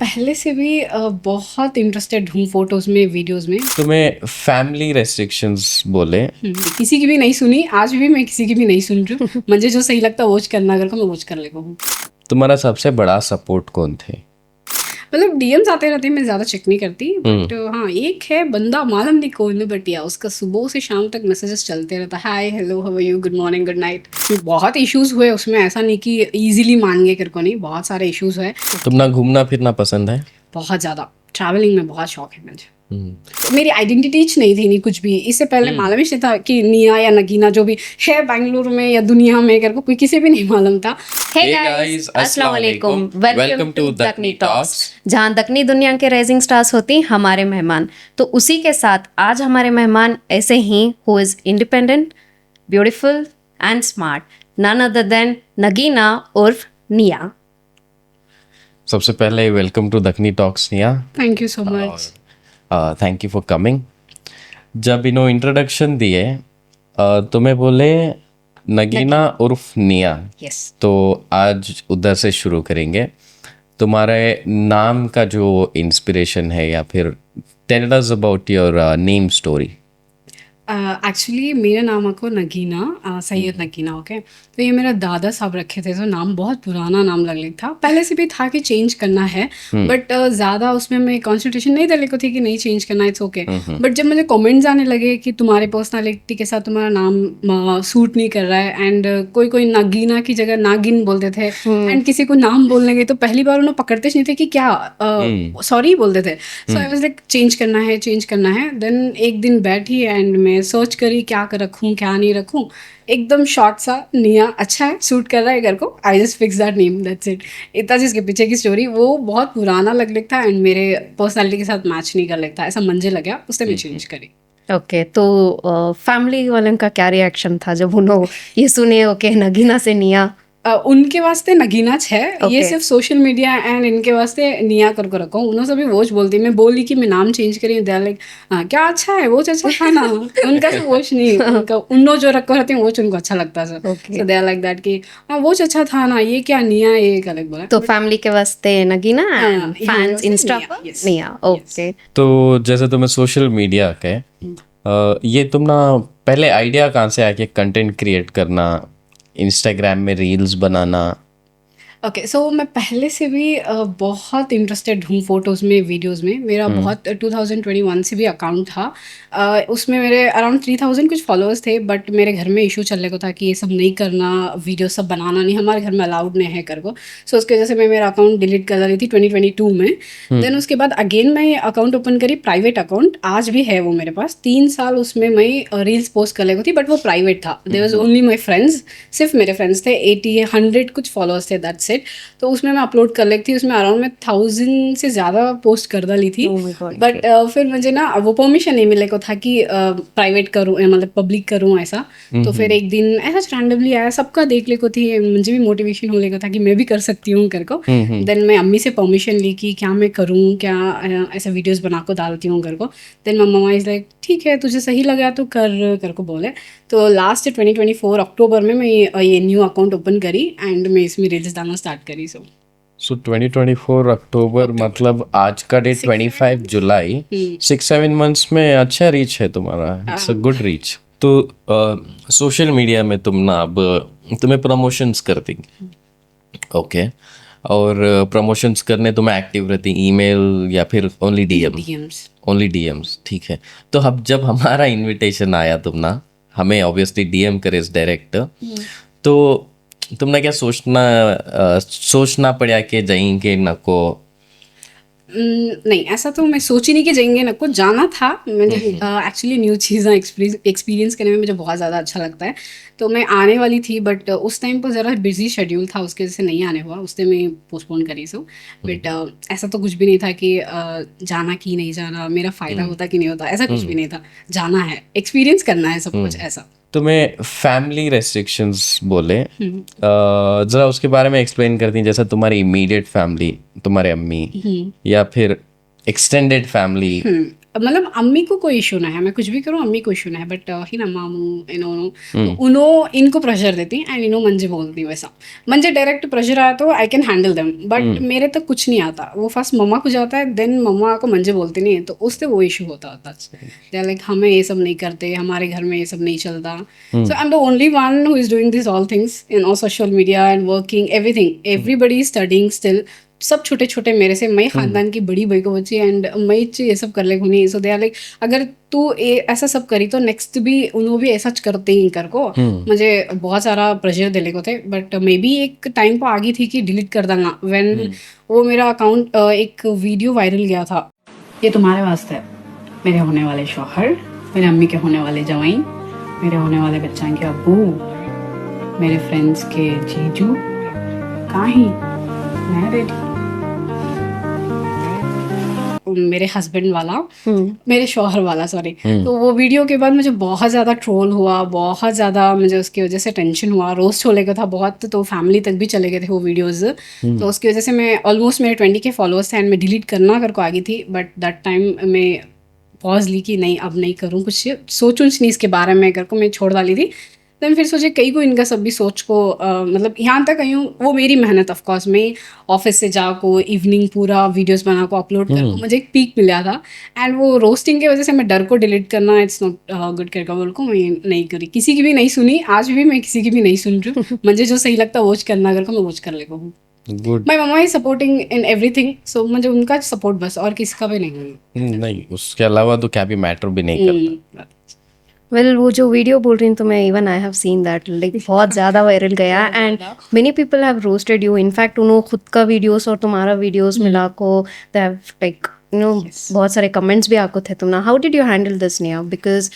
पहले से भी बहुत इंटरेस्टेड हूँ फ़ोटोज़ में, वीडियोज़ में। तुम्हें फैमिली रेस्ट्रिक्शंस बोले किसी की भी नहीं सुनी, आज भी मैं किसी की भी नहीं सुन रही हूँ। मुझे जो सही लगता है वॉच करना, अगर को मैं वॉच कर लेता हूँ। तुम्हारा सबसे बड़ा सपोर्ट कौन थे? मतलब डीएम्स आते रहते हैं, मैं ज़्यादा चेक नहीं करती। बट हाँ, एक है बंदा, मालूम नहीं कौन है, बट या उसका सुबह से शाम तक मैसेजेस चलते रहता है, hi, hello, how are you, good morning, good night. बहुत इश्यूज़ हुए उसमें, ऐसा नहीं कि ईजिली मान गए कर को, नहीं, बहुत सारे इश्यूज़ हुए। तुमना घूमना फिरना पसंद है? बहुत ज़्यादा ट्रैवलिंग में बहुत शौक है मुझे। मेरी आइडेंटिटी नहीं थी, नहीं कुछ भी। इससे पहले मालूम ही नहीं था कि निया या नगीना जो भी है बेंगलुरु में या दुनिया में कर को कोई किसी भी नहीं मालूम था। हे गाइस, अस्सलाम वालेकुम, वेलकम टू दकनी टॉक्स, जहां दकनी दुनिया के राइजिंग स्टार्स होती हमारे मेहमान। तो उसी के साथ आज हमारे मेहमान ऐसे ही who is independent, beautiful and smart, none other than Nagina उर्फ निया। सबसे पहले welcome to Dakhni talks Nia. Thank you so much. Thank you for coming. जब इन्हों इंट्रोडक्शन दिए तुम्हें बोले नगीना उर्फ निया। यस। तो आज उधर से शुरू करेंगे। तुम्हारे नाम का जो इंस्पिरेशन है या फिर tell us about your name story. Actually मेरा नाम को नगीना, सैयद नगीना, ओके। तो ये मेरा दादा साहब रखे थे, तो नाम बहुत पुराना नाम लग था। पहले से भी था कि चेंज करना है, बट ज़्यादा उसमें मैं कॉन्सेंट्रेशन नहीं डाले को थी कि नहीं चेंज करना, इट्स ओके। बट जब मुझे कमेंट्स आने लगे कि तुम्हारे पर्सनालिटी के साथ तुम्हारा नाम सूट नहीं कर रहा है, एंड कोई नगीना की जगह नागिन बोलते थे, एंड किसी को नाम बोलने गए तो पहली बार उन्हें पकड़ते नहीं थे कि क्या सॉरी बोलते थे। सो आई वाज लाइक चेंज करना है, चेंज करना है। देन एक दिन बैठी एंड मैं सर्च करी क्या कर रखूँ, क्या नहीं रखूँ। एकदम शॉर्ट सा निया अच्छा है, सूट कर रहा है घर को, I just fix that name, that's it. इतना जिसके पीछे की स्टोरी, वो बहुत पुराना लग था एंड मेरे पर्सनालिटी के साथ मैच नहीं कर लगता, ऐसा मंजे लगा, उससे मैं चेंज करी। ओके, तो फैमिली वालों का क्या रिएक्शन था जब उन्होंने ये सुने ओके नगीना से निया? उनके वास्ते नगीना है, ये सिर्फ सोशल मीडिया एंड इनके वास्ते निया कर रखो। उन्होंने सभी वोच बोलती, मैं बोली कि मैं नाम चेंज करी, दे लाइक क्या अच्छा है, वोच अच्छा था ना। उनका से वोच नहीं, उनका उन्नो जो रखो रहते हैं वोच उनको अच्छा लगता है। सो दे लाइक दैट कि हाँ वोच अच्छा था ना, ये क्या निया, ये एक अलग बोला। तो फैमिली के वास्ते नगीना एंड फैंस इंस्टा पर निया। ओके, तो जैसे तुम्हें सोशल मीडिया के ये तुम ना पहले आइडिया कहाँ से आया कि कंटेंट क्रिएट करना, इंस्टाग्राम में रील्स बनाना? ओके, सो मैं पहले से भी बहुत इंटरेस्टेड हूँ फ़ोटोज़ में, वीडियोज़ में। मेरा बहुत 2021 से भी अकाउंट था। उसमें मेरे अराउंड 3000 कुछ फॉलोअर्स थे, बट मेरे घर में इशू चलने को था कि ये सब नहीं करना, वीडियो सब बनाना नहीं, हमारे घर में अलाउड नहीं है कर को। सो उसकी वजह से मैं मेरा अकाउंट डिलीट कर रही थी 2022 में। देन उसके बाद अगेन मैं अकाउंट ओपन करी, प्राइवेट अकाउंट, आज भी है वो मेरे पास। 3 साल उसमें मैं रील्स पोस्ट कर लेती थी, बट वो प्राइवेट था। There was only my friends, सिर्फ मेरे फ्रेंड्स थे। 100 कुछ फॉलोअर्स थे, दैट्स इट। तो उसमें मैं अपलोड कर लेती थी, उसमें अराउंड में 1000 से ज़्यादा पोस्ट कर डाली थी। बट फिर मुझे ना वो परमिशन नहीं मिले को था कि प्राइवेट करूँ, मतलब पब्लिक करूँ ऐसा। तो फिर एक दिन ऐसा रैंडमली आया, सबका देख ले को थी, मुझे भी मोटिवेशन होने को था कि मैं भी कर सकती हूँ कर को। देन मैं अम्मी से परमिशन ली कि क्या मैं करूँ, क्या ऐसा वीडियोज़ बना को डालती हूँ कर को। देन मम्मा इज़ लाइक ठीक है, तुझे सही लगा तो कर को बोले। तो लास्ट 2024 अक्टूबर में मैं ये न्यू अकाउंट ओपन करी एंड मैं इसमें रील्स डालना स्टार्ट करी। सो 2024 अक्टूबर मतलब आज का डेट 25 जुलाई, 6-7 मंथ्स में अच्छा रीच है तुम्हारा, इट्स अ गुड रीच। तो सोशल मीडिया में तुम ना अब तुम्हें प्रमोशंस करती, ओके, और प्रमोशंस करने तुम्हें एक्टिव रहती ईमेल या फिर ओनली डीएम्स? ओनली डीएम्स, ठीक है। तो अब जब हमारा इनविटेशन आया तुम ना हमें ऑब्वियसली डीएम करे डायरेक्ट, तो तुमने क्या सोचना पड़ा कि जाएंगे नको? नहीं, ऐसा तो मैं सोची नहीं कि जाएंगे ना, कुछ जाना था। मुझे एक्चुअली न्यू चीज़ें एक्सपीरियंस करने में मुझे बहुत ज़्यादा अच्छा लगता है। तो मैं आने वाली थी, बट उस टाइम पर ज़रा बिजी शेड्यूल था, उसके वजह से नहीं आने हुआ, उससे मैं पोस्टपोन करी। सो बट ऐसा तो कुछ भी नहीं था कि जाना कि नहीं जाना, मेरा फ़ायदा होता कि नहीं होता, ऐसा कुछ भी नहीं था। जाना है, एक्सपीरियंस करना है सब कुछ, ऐसा। तुम्हें फैमिली रेस्ट्रिक्शंस बोले ज़रा उसके बारे में एक्सप्लेन करती हैं, जैसा तुम्हारी इमीडिएट फैमिली, तुम्हारे अम्मी, या फिर एक्सटेंडेड फैमिली, मतलब अम्मी को कोई इशू ना है, मैं कुछ भी करूँ अम्मी को इशू ना है, बट ही ना मामू इनो तो उनो इनको प्रेशर देती एंड इनो मंजे बोलती वैसा। मंजे डायरेक्ट प्रेशर आया तो I can handle them, but मेरे तक कुछ नहीं आता, वो फर्स्ट मम्मा को जाता है, देन मम्मा को मंजे बोलती नहीं है, तो उससे वो इशू होता लाइक हमें ये सब नहीं करते, हमारे घर में ये सब नहीं चलता। So I am the only one who is doing this all things in all social media and working everything, everybody studying still, सब छोटे छोटे मेरे से, मैं खानदान की बड़ी बहू को बची एंड मैं ये सब कर ले नहीं, सो दे आर लाइक अगर तू ऐसा सब करी तो नेक्स्ट भी उन्होंने भी ऐसा करते ही कर को। मुझे बहुत सारा प्रेशर दिले को थे, बट मे बी एक टाइम पर आ गई थी कि डिलीट कर डालना, व्हेन वो मेरा अकाउंट एक वीडियो वायरल गया था, ये तुम्हारे वास्ते है, मेरे होने वाले शौहर, मेरे अम्मी के होने वाले जवाई, मेरे होने वाले बच्चा के अब्बू, मेरे फ्रेंड्स के जीजू, काहीं मैं रेडी, मेरे हस्बैंड वाला, मेरे शौहर वाला सॉरी। तो वो वीडियो के बाद मुझे बहुत ज़्यादा ट्रोल हुआ, बहुत ज़्यादा मुझे उसकी वजह से टेंशन हुआ, रोस्ट होने का था बहुत, तो फैमिली तक भी चले गए थे वो वीडियोस। तो उसकी वजह से मैं ऑलमोस्ट मेरे 20 के फॉलोअर्स थे एंड मैं डिलीट करना कर को आ गई थी, बट दैट टाइम मैं पॉज ली कि नहीं अब नहीं करूँ, कुछ सोचूं नहीं इसके बारे में कर को मैं छोड़ डाली थी। देन फिर सोचे कहीं को इनका सब भी सोच को मतलब यहाँ तक कहीं वो मेरी मेहनत, ऑफ कोर्स मैं ऑफिस से जा को इवनिंग पूरा वीडियोस बना को अपलोड कर, मुझे एक पीक मिला था एंड वो रोस्टिंग की वजह से मैं डर को डिलीट करना इट्स नॉट गुड करके बोल को मैं नहीं करी, किसी की भी नहीं सुनी, आज भी मैं किसी की भी नहीं सुन रही हूँ, मुझे जो सही लगता है वोच करना कर को मैं वोच कर लेगा हूँ। माई मम्मा इज सपोर्टिंग इन एवरीथिंग, सो मुझे उनका सपोर्ट बस, और किसी का भी नहीं, उसके अलावा तो क्या भी मैटर भी नहीं करता। वेल वो जो वीडियो बोल रही हूँ तो मैं even I have seen that, like बहुत ज़्यादा वायरल गया and many people have roasted you, in fact उन्होंने खुद का वीडियोस और तुम्हारा वीडियोस मिला को they have like you know बहुत सारे कमेंट्स भी आपको थे तुमने, how did you handle this निया, बिकॉज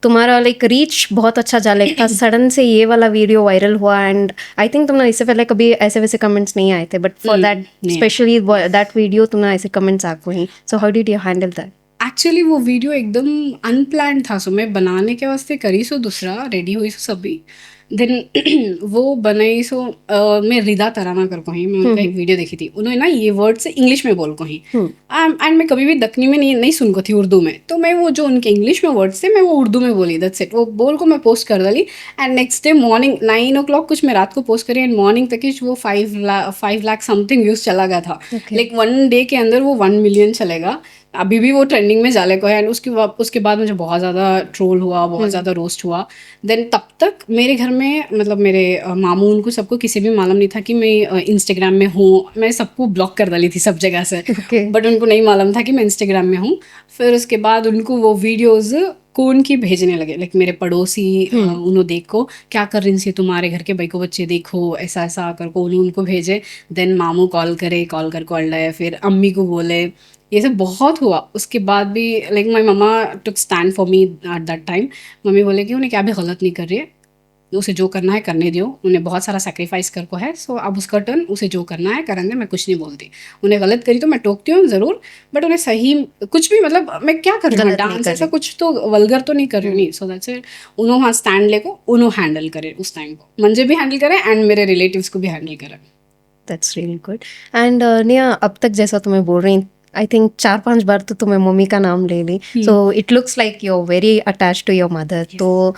तुम्हारा लाइक रीच बहुत अच्छा जा रहा था, सडन से ये वाला वीडियो वायरल हुआ एंड आई थिंक तुमने इससे पहले कभी ऐसे वैसे कमेंट्स नहीं आए थे, but for that specially that video तुमने ऐसे कमेंट्स आपको ही, so how did you handle that? Actually वो वीडियो एकदम अनप्लान था, सो मैं बनाने के वास्ते करी, सो दूसरा रेडी हुई सो सभी, देन वो बनाई, सो मैं रिदा तराना कर को ही, मैं उनका एक वीडियो देखी थी, उन्होंने ना ये वर्ड से इंग्लिश में बोल को ही एंड मैं कभी भी दक्कनी में नहीं सुन को थी उर्दू में, तो मैं वो जो उनके इंग्लिश में वर्ड्स थे मैं वो उर्दू में बोली, दैट्स इट, वो बोल को मैं पोस्ट कर डाली and next day morning 9 o'clock कुछ मैं रात को पोस्ट करी एंड मॉर्निंग तक वो 5 लाख समथिंग व्यूज चला गया था, लाइक 1 डे के अंदर वो 1 मिलियन चलेगा, अभी भी वो ट्रेंडिंग में जाले को है एंड उसके बाद मुझे बहुत ज़्यादा ट्रोल हुआ, बहुत ज़्यादा रोस्ट हुआ। देन तब तक मेरे घर में मतलब मेरे मामू उनको सबको किसी भी मालूम नहीं था कि मैं इंस्टाग्राम में हूँ, मैं सबको ब्लॉक कर डाली थी सब जगह से, बट उनको नहीं मालूम था कि मैं इंस्टाग्राम में हूँ। फिर उसके बाद उनको वो वीडियोज़ कौन की भेजने लगे, लाइक मेरे पड़ोसी उन्होंने देखो क्या कर रही थी तुम्हारे घर के भाई को बच्चे, देखो ऐसा ऐसा कर को उनको भेजे, देन मामू कॉल कर को अल्लाह, फिर अम्मी को बोले, ये सब बहुत हुआ। उसके बाद भी like my mamma took stand for me at that time, mummy बोले कि उन्हें क्या भी गलत नहीं कर रही है, उसे जो करना है करने दियो, उन्हें बहुत सारा सेक्रीफाइस कर को है, सो अब उसका टर्न, उसे जो करना है करने दे, मैं कुछ नहीं बोलती, उन्हें गलत करी तो मैं टोकती हूँ ज़रूर, बट उन्हें सही कुछ भी मतलब मैं क्या कर रही हूँ डांस ऐसा कुछ तो वल्गर तो नहीं कर रही हूँ, नहीं, सो दैट्स इट, उन्होंने हाँ स्टैंड लेको उन्होंने हैंडल करे उस टाइम को, मुझे भी हैंडल करे एंड मेरे रिलेटिव्स को भी हैंडल करे। That's really good. एंड निया अब तक जैसा तुम्हें बोल रही आई थिंक 4-5 बार तो तुम्हें मम्मी का नाम ले ली, so it looks like you are very attached to your mother, तो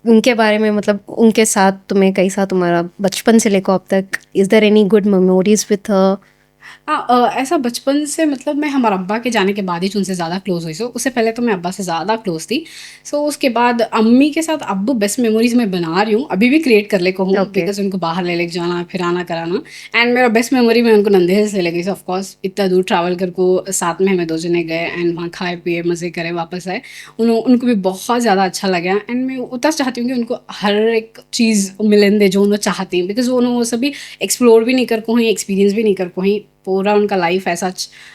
उनके बारे में मतलब उनके साथ तुम्हें कैसा तुम्हारा बचपन से लेकर अब तक, is there any good memories with her? हाँ, ऐसा बचपन से मतलब मैं हमारे अब्बा के जाने के बाद ही उनसे ज़्यादा क्लोज हुई, सो उससे पहले तो मैं अब्बा से ज़्यादा क्लोज थी, सो उसके बाद अम्मी के साथ अब बेस्ट मेमोरीज मैं बना रही हूँ, अभी भी क्रिएट कर ले को हूँ, बिकॉज उनको बाहर ले जाना फिर आना कराना, एंड मेरा बेस्ट मेमोरी मैं उनको नंदेड़ से ले गई, सो ऑफकोर्स इतना दूर ट्रैवल कर को साथ में हमें 2 जने गए एंड वहाँ खाए पिए मज़े करे वापस आए, उनको भी बहुत ज़्यादा अच्छा लगा एंड मैं उतना चाहती हूँ कि उनको हर एक चीज़ मिलन दे जो उन्होंने चाहती हैं, बिकॉज वो सभी एक्सप्लोर भी नहीं कर को ही, एक्सपीरियंस भी नहीं कर को ही, पूरा उनका लाइफ ऐसा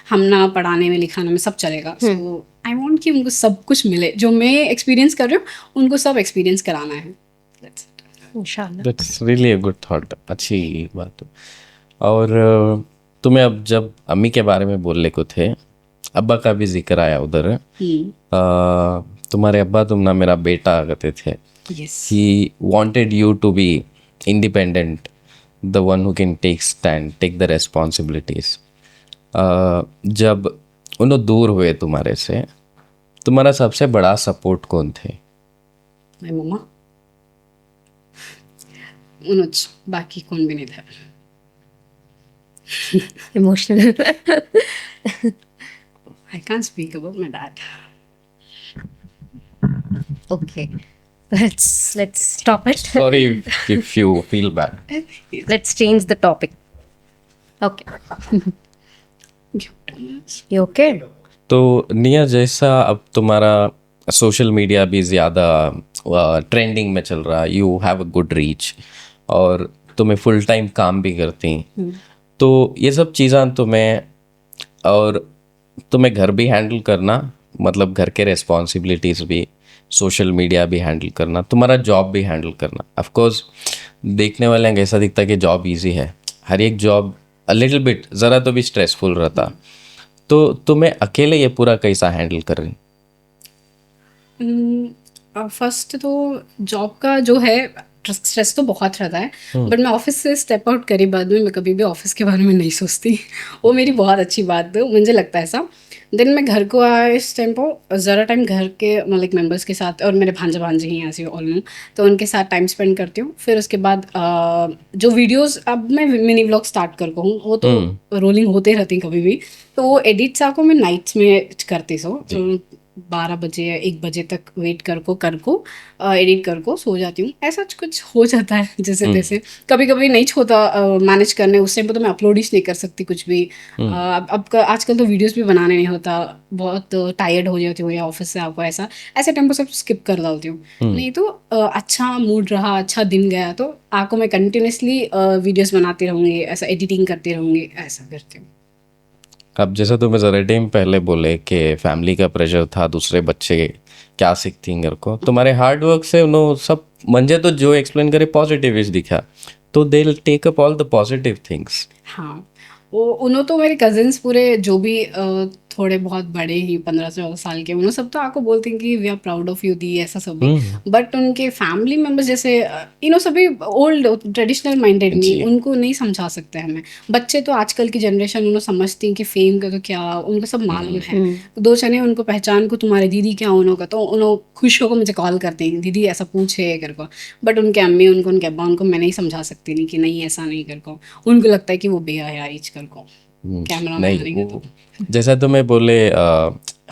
हम ना पढ़ाने में लिखाने में सब चलेगा, सो आई वांट कि उनको सब कुछ मिले जो मैं एक्सपीरियंस कर रही हूँ, उनको सब एक्सपीरियंस कराना है, इंशाल्लाह। That's really a good thought, अच्छी बात। और तुम्हें अब जब अम्मी के बारे में बोलने को थे, अब्बा का भी जिक्र आया उधर, तुम्हारे अब्बा तुम ना मेरा बेटा कहते थे, he wanted you to be independent, the one who can take the responsibilities. जब उन्होंने दूर हुए तुम्हारे से, तुम्हारा सबसे बड़ा सपोर्ट कौन थे? माय मम्मा, मनोज, बाकी कौन भी नहीं था। Emotional. I can speak about my dad. Okay, let's stop it. Sorry if you feel bad. Let's change the topic. Okay, you okay? तो निया, जैसा अब तुम्हारा सोशल मीडिया भी ज़्यादा ट्रेंडिंग में चल रहा, you have a good reach और तुम्हें फुल टाइम काम भी करती, तो ये सब चीज़ें तुम्हें घर भी हैंडल करना, मतलब घर के रिस्पॉन्सिबिलिटीज़ भी, सोशल मीडिया भी हैंडल करना, तुम्हारा जॉब भी हैंडल करना। ऑफ कोर्स देखने वाले हैं ऐसा दिखता है कि जॉब इजी है, हर एक जॉब अ लिटिल बिट ज़रा तो भी स्ट्रेसफुल रहता, तो तुम्हें अकेले ये पूरा कैसा हैंडल कर रही? फर्स्ट तो जॉब का जो है स्ट्रेस तो बहुत रहता है, बट मैं ऑफिस से स्टेप आउट करी बाद में मैं कभी भी ऑफिस के बारे में नहीं सोचती। वो मेरी बहुत अच्छी बात है, मुझे लगता है ऐसा। देन मैं घर को आया, इस टाइम पर ज़रा टाइम घर के मतलब मेंबर्स के साथ, और मेरे भांजा भांजी ही ऐसे ऑलमोस्ट, तो उनके साथ टाइम स्पेंड करती हूँ। फिर उसके बाद जो वीडियोस अब मैं मिनी व्लॉग स्टार्ट कर हूँ, वो तो रोलिंग होते रहती कभी भी, तो वो एडिट्स आपको मैं नाइट्स में करती सो 12 बजे या 1 बजे तक वेट कर को एडिट कर को सो जाती हूँ। ऐसा कुछ हो जाता है जैसे तैसे, कभी कभी नहीं होता मैनेज करने, उस टाइम पर तो मैं अपलोड ही नहीं कर सकती कुछ भी। आजकल तो वीडियोस भी बनाने नहीं होता, बहुत टायर्ड हो जाती हूँ या ऑफिस से आपको ऐसे टाइम पर सब स्किप कर डालती हूँ। नहीं तो अच्छा मूड रहा, अच्छा दिन गया तो आपको मैं कंटिन्यूसली वीडियोस बनाती रहूँगी, ऐसा एडिटिंग करती रहूँगी, ऐसा करती हूँ। अब जैसा तुम्हें ज़रा टाइम पहले बोले कि फैमिली का प्रेशर था, दूसरे बच्चे क्या सीखती घर को, तुम्हारे हार्ड वर्क से उन्होंने सब मंजे तो जो एक्सप्लेन करे पॉजिटिव दिखा, तो they will take up all the positive things. हाँ, वो उन्हों तो मेरे कजिन्स पूरे जो भी थोड़े बहुत बड़े ही 15 से 14 साल के, उन्होंने सब तो आपको बोलते हैं कि we are proud of you दी, ऐसा सब भी। बट उनके फैमिली मेम्बर्स जैसे इनो सभी ओल्ड ट्रेडिशनल माइंडेड नहीं, उनको नहीं समझा सकते हमें। बच्चे तो आजकल की जनरेशन उन्होंने समझती हैं कि फेम का तो क्या, उनको सब मालूम है। दो चने उनको पहचान को तुम्हारी दीदी क्या उन्हों का, तो उन्होंने खुश होकर मुझे कॉल करते हैं, दीदी ऐसा पूछे कर को। बट उनके अम्मी उनके अब्बा उनको मैं नहीं समझा सकती नहीं कि नहीं ऐसा नहीं कर को, उनको लगता है कि वो बेहयाईच कर को कैमरा में नहीं, जैसा तो मैं बोले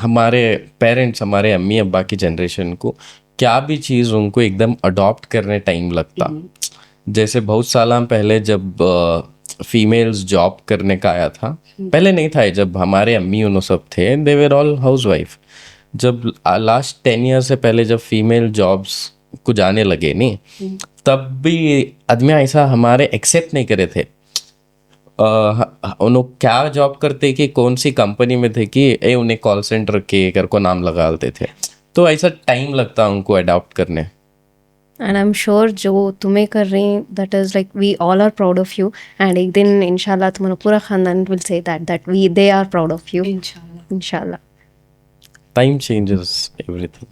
हमारे पेरेंट्स, हमारे अम्मी अब्बा की जनरेशन को क्या भी चीज़ उनको एकदम अडॉप्ट करने टाइम लगता। जैसे बहुत साल पहले जब फीमेल्स जॉब करने का आया था, पहले नहीं था, जब हमारे अम्मी उन्होंने सब थे दे वर ऑल हाउस वाइफ। जब लास्ट 10 ईयर से पहले जब फीमेल जॉब्स को जाने लगे नहीं, तब भी आदमी ऐसा हमारे एक्सेप्ट नहीं करे थे। उन्होंने क्या जॉब करते कि कौन सी कंपनी में थे कि उन्हें कॉल सेंटर के कर को नाम लगा देते थे, तो ऐसा टाइम लगता उनको अडॉप्ट करने। एंड आई एम श्योर जो तुम्हें कर रही हैं that is like we all are proud of you, and एक दिन इंशाल्लाह तुम्हारा पूरा खानदान will say that we they are proud of you इंशाल्लाह। Time changes everything.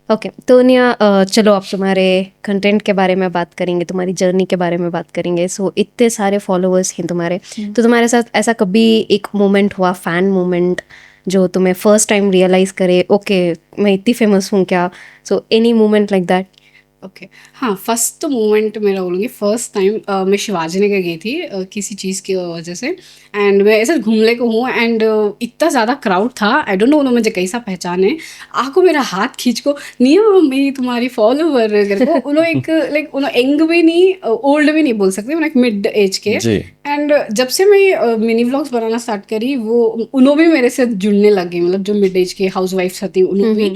ओके, तो निया चलो अब तुम्हारे कंटेंट के बारे में बात करेंगे, तुम्हारी जर्नी के बारे में बात करेंगे। सो इतने सारे फॉलोअर्स हैं तुम्हारे, तो तुम्हारे साथ ऐसा कभी एक मोमेंट हुआ, फैन मोमेंट, जो तुम्हें फर्स्ट टाइम रियलाइज़ करे ओके मैं इतनी फेमस हूँ क्या? So any moment like that? Okay, हाँ, फर्स्ट मोमेंट मेरा बोलूँगी, फर्स्ट टाइम मैं शिवाजी नगर गई थी किसी चीज़ की वजह से, एंड मैं ऐसे घूमने को हूँ, एंड इतना ज़्यादा क्राउड था, आई डोंट नो उन्होंने मुझे कैसा पहचाने, आको मेरा हाथ खींच को निया मैं तुम्हारी फॉलोवर करके, उन्होंने एक लाइक उन्होंने यंग भी नहीं ओल्ड भी नहीं बोल सकते, उन्होंने एक मिड एज के। एंड जब से मैं मिनी व्लॉग्स बनाना स्टार्ट करी, वो उन्होंने भी मेरे से जुड़ने लगे, मतलब जो मिड एज के हाउस वाइफ्स थी उन्होंने भी,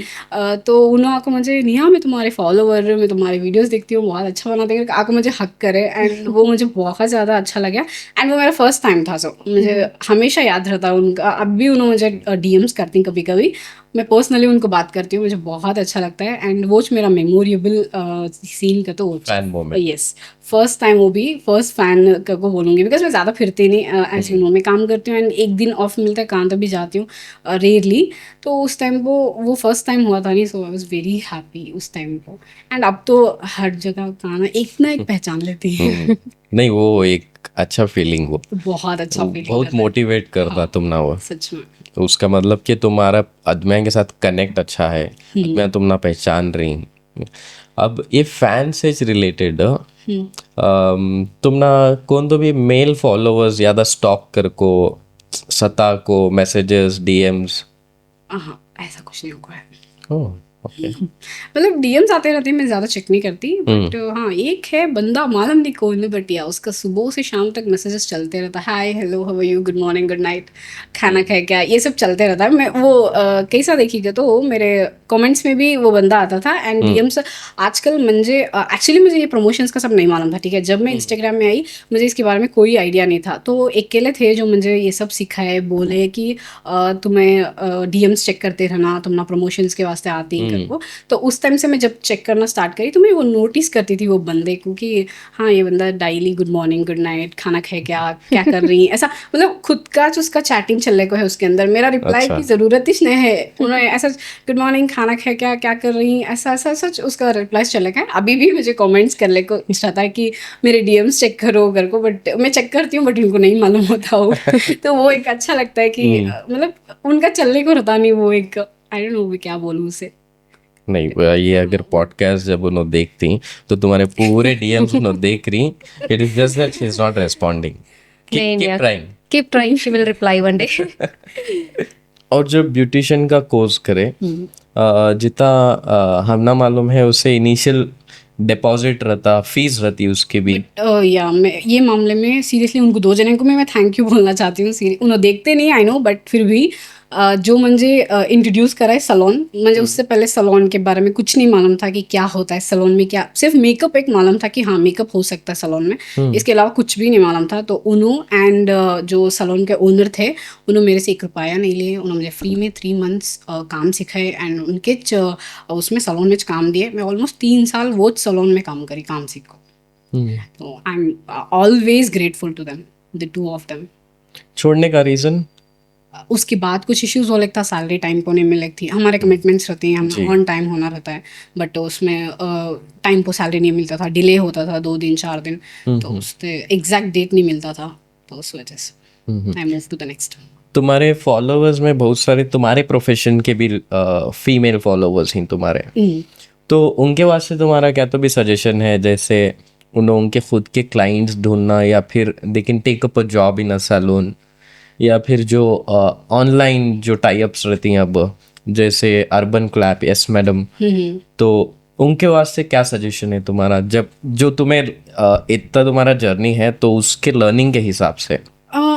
तो उन्होंने आको मुझे निया मैं तुम्हारे फॉलोवर, मैं तुम्हारे वीडियोस देखती हूँ, बहुत अच्छा बनाते हैं, आको मुझे हक करे, एंड वो मुझे बहुत ज़्यादा अच्छा लगा। एंड वो मेरा फर्स्ट टाइम था, सो मुझे हमेशा याद रहता उनका। अब भी उन्होंने मुझे डीएम्स करती कभी कभी, मैं पर्सनली उनको बात करती हूँ, मुझे बहुत अच्छा लगता है। एंड वो मेरा मेमोरेबल सीन का तो fan moment, yes, first time वो भी फर्स्ट फैन को बोलूँगी, बिकॉज मैं ज़्यादा फिरती नहीं, ऐसे में काम करती हूँ, एंड एक दिन ऑफ मिलता है, कहाँ तक भी जाती हूँ रेयरली, तो उस टाइम वो फर्स्ट टाइम हुआ था नहीं, सो आई वॉज वेरी हैप्पी उस टाइम को। एंड अब तो हर जगह गाना एक ना एक पहचान लेती है। नहीं, वो एक अच्छा फीलिंग वो बहुत अच्छा फीलिंग बहुत मोटिवेट करता तुम ना वो सच में। उसका मतलब कि तुम्हारा अदम्या के साथ कनेक्ट अच्छा है अदम्या तुम ना पहचान रही अब ये फैन से रिलेटेड तुम ना कौन तो भी मेल फॉलोअर्स ज़्यादा स्टॉक कर को सता को मैसेजेस डीएम्स हाँ, ऐसा कुछ नहीं हुआ है। ओह ओके मतलब डीएम्स आते रहते हैं, मैं ज़्यादा चेक नहीं करती, बट हाँ एक है बंदा, मालूम नहीं कौन है, बट या उसका सुबह से शाम तक मैसेजेस चलते रहता है, hi hello how are you, good morning good night, खाना खाए क्या, ये सब चलते रहता है। मैं वो कैसा देखिएगा तो मेरे कमेंट्स में भी वो बंदा आता था एंड डीएम्स आजकल मुझे एक्चुअली मुझे ये प्रमोशंस का सब नहीं मालूम था, ठीक है। जब मैं इंस्टाग्राम में आई मुझे इसके बारे में कोई आइडिया नहीं था, तो अकेले थे जो मुझे ये सब सिखाए, बोले कि तुम्हें डीएम्स चेक करते रहना, तुम ना प्रमोशंस के वास्ते आती करको। तो उस टाइम से मैं जब चेक करना स्टार्ट करी तो मैं वो नोटिस करती थी वो बंदे को कि हाँ ये बंदा डायली गुड मॉर्निंग गुड नाइट, खाना खाए क्या कर रही ऐसा, मतलब खुद का जो उसका चैटिंग चलने को है उसके अंदर, मेरा रिप्लाई अच्छा। की ज़रूरत ही नहीं है, उन्होंने ऐसा गुड मॉर्निंग खाना खाए क्या कर रही ऐसा ऐसा सच उसका रिप्लाई चले गया। अभी भी मुझे कमेंट्स करने को चाहता है कि मेरे डीएम्स चेक करो कर को, बट मैं चेक करती हूँ बट उनको नहीं मालूम होता हो तो वो एक अच्छा लगता है कि मतलब उनका चलने को रहता नहीं, वो एक आई डोंट नो मैं क्या बोलूँ उसे। नहीं ये अगर पॉडकास्ट जब उन्होंने देखती तो तुम्हारे पूरे डीएम्स उन्होंने देख रही it is just that she is not responding keep trying keep trying, she will reply one day. और जो ब्यूटिशियन का कोर्स करे जितना हम ना मालूम है उसे इनिशियल डिपॉजिट रहता फीस रहती उसकी भी या मैं ये मामले में सीरियसली उनको दो जने को मैं थैंक यू बोलना चाहती हूँ। उन्हें देखते नहीं आई नो, बट फिर भी जो मुझे इंट्रोड्यूस करा है सलोन, मुझे उससे पहले सलोन के बारे में कुछ नहीं मालूम था कि क्या होता है सलोन में, क्या सिर्फ मेकअप एक मालूम था कि हाँ मेकअप हो सकता है सलोन में, इसके अलावा कुछ भी नहीं मालूम था। तो उन्होंने एंड जो सलोन के ओनर थे उन्होंने मेरे से 1 रुपया नहीं लिए, उन्होंने मुझे फ्री में 3 मंथ्स काम सिखाए एंड उनके उसमें सलोन में काम दिए। मैं ऑलमोस्ट 3 साल वो सलोन में काम करी, काम सीखो। तो I am always grateful to them, the two of them. छोड़ने का रीजन उसके बाद कुछ इश्यूज हो लगता, सैलरी टाइम को नहीं मिल रही थी, हमारे कमिटमेंट्स रहते हैं, हमें ऑन टाइम होना रहता है, बट उसमें टाइम को सैलरी नहीं मिलता था, डिले होता था 2 दिन 4 दिन, तो उससे एग्जैक्ट डेट नहीं मिलता था, तो उस वजह से I move to the next. तुम्हारे फॉलोअर्स में बहुत सारे तुम्हारे प्रोफेशन के भी फीमेल फॉलोअर्स हैं तुम्हारे, तो उनके वास्ते तुम्हारा क्या तो भी सजेशन है, जैसे उनके खुद के क्लाइंट्स ढूंढना या फिर they can take up a job in a salon, या फिर जो ऑनलाइन जो टाई अप्स रहती हैं अब जैसे अर्बन क्लैप, यस मैडम, तो उनके वास्ते क्या सजेशन है तुम्हारा, जब जो तुम्हें इतना तुम्हारा जर्नी है तो उसके लर्निंग के हिसाब से?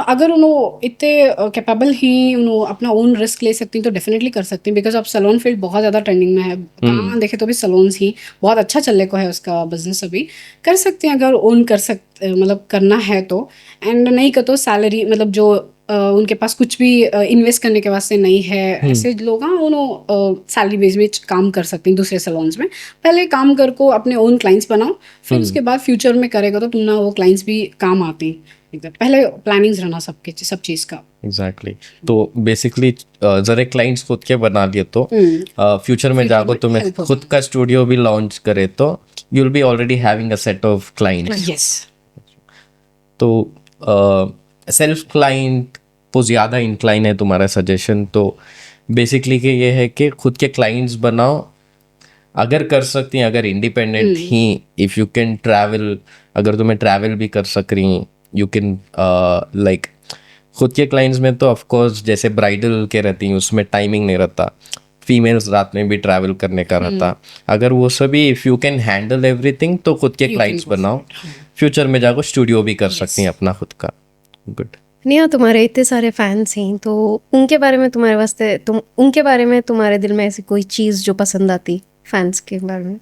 अगर उन्होंने इतने कैपेबल ही उन्होंने अपना ओन रिस्क ले सकती तो डेफिनेटली कर सकती हैं, बिकॉज अब सलोन फील्ड बहुत ज़्यादा ट्रेंडिंग में है, कहाँ देखे तो भी सलोन्स ही बहुत अच्छा चलने को है, उसका बिजनेस अभी कर सकते हैं अगर ओन कर सकते मतलब करना है तो। एंड नहीं कर तो सैलरी मतलब जो उनके पास कुछ भी इन्वेस्ट करने के वास्ते नहीं है, ऐसे लोग हाँ उन्होंने सैलरी बेस में काम कर सकते हैं दूसरे सलोन्स में। पहले काम कर को अपने ओन क्लाइंट्स बनाओ, फिर उसके बाद फ्यूचर में करेगा तो तुम ना वो क्लाइंट्स भी काम आते हैं। पहले प्लानिंग्स रहना सब चीज़ का। एग्जैक्टली तो बेसिकली जरा क्लाइंट्स खुद के बना लिए तो फ्यूचर में जाकर तुम्हें खुद का स्टूडियो भी लॉन्च करे तो you will be already having a set of clients. Yes, तो सेल्फ क्लाइंट को ज़्यादा इंक्लाइन है तुम्हारा सजेशन, तो बेसिकली कि ये है कि खुद के क्लाइंट्स बनाओ अगर कर सकती हैं, अगर independent he, if you can travel, अगर तुम्हें ट्रैवल भी कर सक रही यू कैन लाइक खुद के क्लाइंट्स में तो ऑफ कोर्स जैसे ब्राइडल के रहती हैं उसमें टाइमिंग नहीं रहता, फीमेल्स रात में भी ट्रैवल करने का रहता, अगर वो सभी if you can handle everything तो खुद के क्लाइंट्स बनाओ, फ्यूचर में जाकर स्टूडियो भी कर सकती हैं अपना खुद का। गुड। नेहा, तुम्हारे इतने सारे फैंस हैं तो उनके बारे में तुम्हारे वास्ते उनके बारे में तुम्हारे दिल में ऐसी कोई चीज़ जो पसंद आती फैंस के बारे में?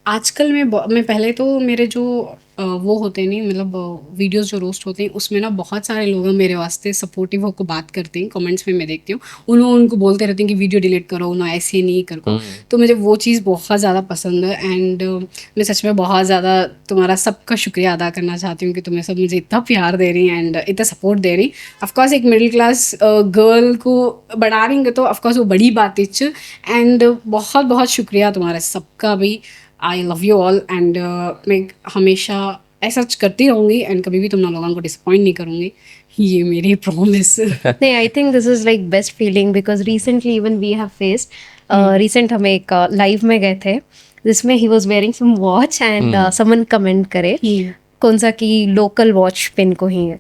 आजकल मैं पहले तो मेरे जो वो होते नहीं मतलब वीडियोस जो रोस्ट होते हैं उसमें ना बहुत सारे लोग मेरे वास्ते सपोर्टिव होकर बात करते हैं, कमेंट्स में मैं देखती हूँ उनको बोलते रहते हैं कि वीडियो डिलीट करो ना, ऐसे नहीं करो, तो मुझे वो चीज़ बहुत ज़्यादा पसंद है। एंड मैं सच में बहुत ज़्यादा तुम्हारा सबका शुक्रिया अदा करना चाहती हूँ कि तुम्हें सब मुझे इतना प्यार दे रही एंड इतना सपोर्ट दे रही। ऑफकोर्स एक मिडिल क्लास गर्ल को बढ़ा रही तो ऑफकोर्स वो बड़ी बात है, एंड बहुत बहुत शुक्रिया तुम्हारा सबका भी। I love you all and मैं हमेशा ऐसा करती रहूँगी एंड कभी भी तुम लोगों को डिसअपॉइंट नहीं करूँगी, ये मेरी प्रॉमिस। नहीं, I think this is like best feeling because recently even we have faced recent हम एक लाइव में गए थे जिसमें he was wearing some watch and someone comment करे कौन सा कि लोकल वॉच पिन को ही है।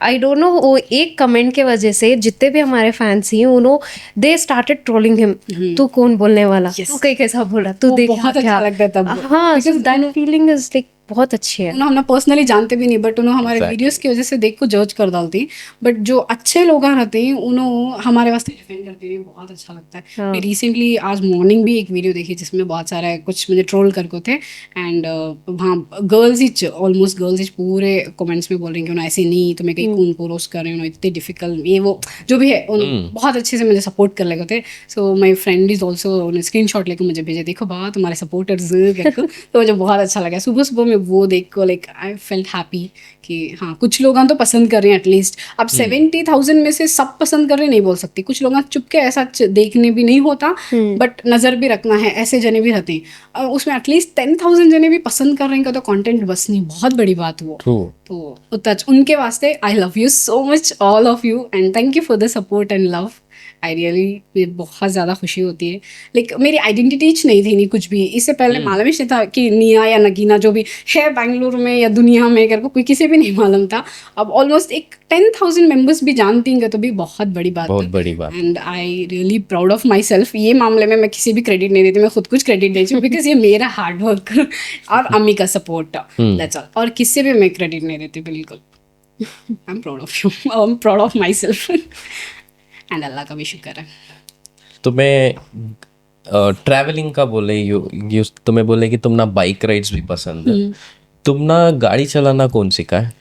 आई डोंट नो, वो एक कमेंट के वजह से जितने भी हमारे फैंस ही उन्होंने दे स्टार्टेड ट्रोलिंग हिम, तू कौन बोलने वाला, तू कहीं कैसा बोला, तू देख बहुत अच्छा लगता है तब। हाँ, so that feeling is like बहुत अच्छी है। उन्होंने पर्सनली जानते भी नहीं बट उन्होंने हमारे वीडियोस की वजह से देख को जज कर डालती, बट जो अच्छे लोग रहते हैं उन्होंने हमारे वास्ते डिफेंड करते हैं, बहुत अच्छा लगता है। मैं रिसेंटली आज मॉर्निंग भी एक वीडियो देखी जिसमें बहुत सारा कुछ मुझे ट्रोल करके थे एंड वहाँ गर्ल्स ही ऑलमोस्ट गर्ल्स ही पूरे कमेंट्स में बोल रही हैं कि उन्हें ऐसे नहीं, तुम्हें कहीं कौन को रोस्ट कर रहे हो, इतने डिफिकल्ट ये वो जो भी है, बहुत अच्छे से मुझे सपोर्ट कर लगे थे। सो माई फ्रेंड इज ऑल्सो उन्हें स्क्रीन शॉट लेकर मुझे भेजे, देखो बाबा तुम्हारे सपोर्टर्स करके, तो मुझे बहुत अच्छा लगा सुबह सुबह में वो देख को। लाइक आई फेल्ट हैप्पी कि हाँ कुछ लोग तो पसंद कर रहे हैं एटलीस्ट। अब 70,000 में से सब पसंद कर रहे नहीं बोल सकती, कुछ लोग चुपके ऐसा देखने भी नहीं होता बट नज़र भी रखना है, ऐसे जने भी रहते हैं। उसमें एटलीस्ट 10,000 जने भी पसंद कर रहे हैं तो कंटेंट बस नहीं, बहुत बड़ी बात वो। तो उनके वास्ते I love you so much all of you and thank you for the support and love. I really, मुझे बहुत ज़्यादा खुशी होती है। लाइक मेरी आइडेंटिटी नहीं थी, नहीं कुछ भी, इससे पहले मालूम ही नहीं था कि निया या नगीना जो भी है बेंगलुरु में या दुनिया में कर को कोई किसी भी नहीं मालूम था। अब ऑलमोस्ट एक 10,000 मेंबर्स भी जानती हैं तो भी बहुत बड़ी बात, बहुत बड़ी बात। And I really proud of my self. ये मामले में मैं किसी भी क्रेडिट नहीं देती, मैं खुद कुछ क्रेडिट देती हूँ बिकॉज ये मेरा हार्ड वर्क और अम्मी का सपोर्ट, दैट्स ऑल। और किसी भी मैं क्रेडिट नहीं देती बिल्कुल। I am proud of you, I am proud of myself and अल्लाह का भी शुक्र है। तो मैं ट्रैवलिंग का बोले तुम्हें बोले कि तुम ना बाइक राइड्स भी पसंद है, तुम ना गाड़ी चलाना कौन सिखा है?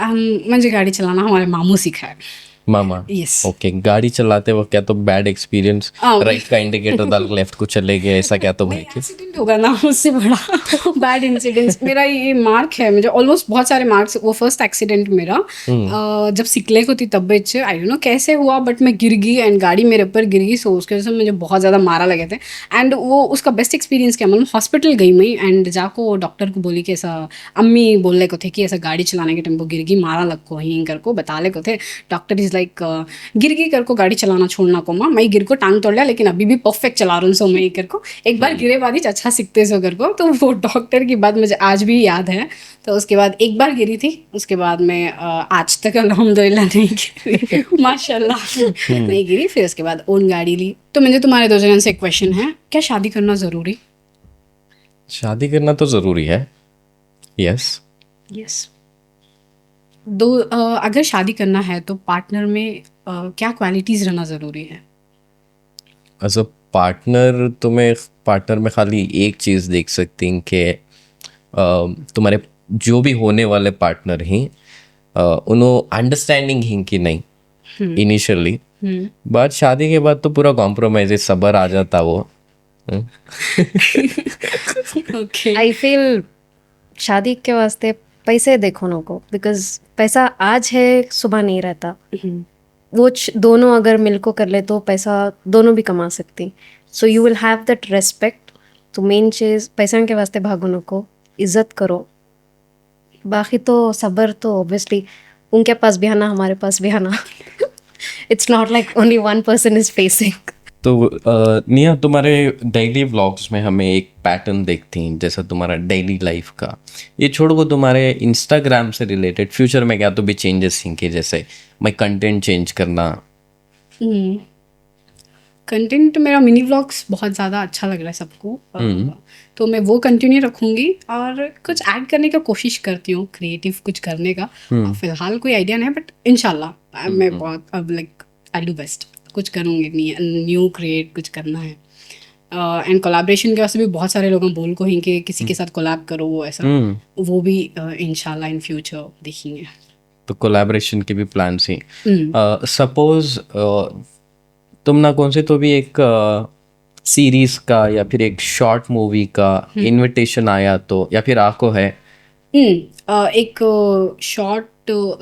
मुझे गाड़ी चलाना हमारे मामू सिखा है। मामा? यस। ओके, गाड़ी चलाते वक्त क्या तो बैड एक्सपीरियंस, राइट का इंडिकेटर डाल लेफ्ट को चले गए, ऐसा क्या तो भाई? एक्सीडेंट होगा ना उससे बड़ा बैड इंसिडेंट मेरा ये मार्क है, मुझे ऑलमोस्ट बहुत सारे मार्क्स। वो फर्स्ट एक्सीडेंट मेरा जब सिकले को थी तब बच्चे, आई डोंट नो कैसे हुआ बट मैं गिर गई एंड गाड़ी मेरे ऊपर गिर गई। सो उसके वजह से मुझे बहुत ज़्यादा मारा लगे थे एंड वो उसका बेस्ट एक्सपीरियंस क्या, मतलब हॉस्पिटल गई मैं एंड जाको डॉक्टर को बोली कि ऐसा, अम्मी बोलने को थे कि ऐसा गाड़ी चलाने के टाइम को गिर गई, मारा लग को ही कर को बता ले को थे। डॉक्टर इज लाइक गिर गई कर को गाड़ी चलाना छोड़ना को माँ, मैं गिर को टांग तोड़ लिया लेकिन अभी भी परफेक्ट चला रहा हूँ। सो मैं कर को एक बार गिरे बाद ही अच्छा सीखते सो कर को, तो वो डॉक्टर की बात मुझे आज भी याद है। तो उसके बाद एक बार गिरी थी, उसके बाद मैं आज तक अल्हम्दुलिल्लाह नहीं गिरी माशाल्लाह नहीं गिरी। फिर उसके बाद ओन गाड़ी ली। तो मुझे तुम्हारे दो जन से एक क्वेश्चन है, क्या शादी करना ज़रूरी? शादी करना तो ज़रूरी है, यस यस। अगर शादी करना है तो पार्टनर में क्या क्वालिटीज़ रहना ज़रूरी है? एज अ पार्टनर तुम्हें पार्टनर में खाली एक चीज़ देख सकती हैं कि तुम्हारे जो भी होने वाले पार्टनर हैं उन्होंने अंडरस्टैंडिंग हैं कि नहीं इनिशियली, बट शादी के बाद तो पूरा कॉम्प्रोमाइज है, सब्र आ जाता वो। ओके। आई फील शादी के वास्ते पैसे देखो ना को, बिकॉज पैसा आज है सुबह नहीं रहता। वो दोनों अगर मिल को कर ले तो पैसा दोनों भी कमा सकती। So you will have that respect. तो मेन चीज़ पैसा के वास्ते भागो ना को, इज्जत करो। बाकी तो सब्र तो ऑब्वियसली उनके पास भी आना, हमारे पास भी आना। It's not like only one person is facing. तो निया, तुम्हारे डेली व्लॉग्स में हमें एक पैटर्न देखती हैं, जैसा तुम्हारा डेली लाइफ का, ये छोड़ो वो तुम्हारे इंस्टाग्राम से रिलेटेड फ्यूचर में क्या तो भी चेंजेस हैं, जैसे मैं कंटेंट चेंज करना। कंटेंट मेरा मिनी व्लॉग्स बहुत ज़्यादा अच्छा लग रहा है सबको, तो मैं वो कंटिन्यू रखूँगी और कुछ ऐड करने का कोशिश करती हूँ, क्रिएटिव कुछ करने का। फिलहाल कोई आइडिया नहीं है बट इंशाल्लाह मैं बहुत अब लाइक आई डू बेस्ट कुछ करूँगी, न्यू क्रिएट कुछ करना है। एंड कोलैबोरेशन के वास्ते भी बहुत सारे लोग बोल को हैं कि किसी के साथ कोलैब करो, वो ऐसा वो भी इंशाल्लाह इन फ्यूचर देखेंगे। तो कोलैबोरेशन के भी प्लान्स हैं। सपोज तुम ना कौन से तो भी एक सीरीज का या फिर एक शॉर्ट मूवी का इनविटेशन आया तो, या फिर आपको है एक शॉर्ट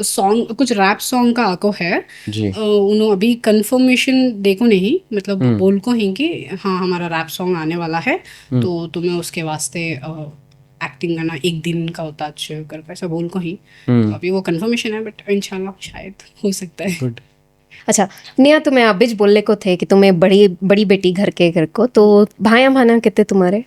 सॉन्ग, कुछ रैप सॉन्ग का आको है जी, उन्होंने अभी कंफर्मेशन देखो नहीं, मतलब बोल को हैं कि हाँ हमारा रैप सॉन्ग आने वाला है, तो तुम्हें उसके वास्ते एक्टिंग करना एक दिन का होता अच्छे कर ऐसा बोल को ही। तो अभी वो कंफर्मेशन है, बट इंशाल्लाह शायद हो सकता है। गुड। अच्छा निया, तुम्हें अभी बोलने को थे कि तुम्हें बड़ी बड़ी बेटी घर को, तो भाया भाना कितने तुम्हारे?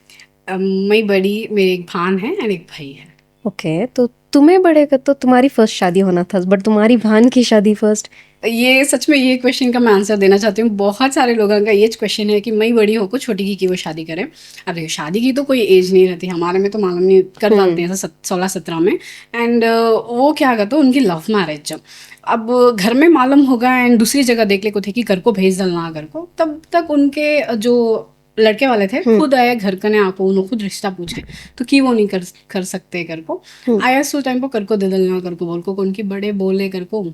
मैं बड़ी, मेरे एक भान है और एक भाई है। ओके, तो तुम्हें बड़े का तो तुम्हारी फर्स्ट शादी होना था, बट तुम्हारी भान की शादी फर्स्ट। ये सच में ये क्वेश्चन का मैं आंसर देना चाहती हूँ। बहुत सारे लोगों का ये क्वेश्चन है कि मैं बड़ी होकर छोटी की कि वो शादी करे। अरे शादी की तो कोई एज नहीं रहती, हमारे में तो मालूम नहीं कर डालते हैं 16-17 में। एंड वो क्या कहते उनकी लव मैरिज जब अब घर में मालूम होगा एंड दूसरी जगह देख ले को थे कि घर को भेज डालना घर को, तब तक उनके जो लड़के वाले थे खुद आए घर कने आपो उन्होंने खुद रिश्ता पूछे, तो कि वो नहीं कर सकते कर को आया सो टाइम पर कर को दे दलना कर को बोल को उनकी बड़े बोले कर को।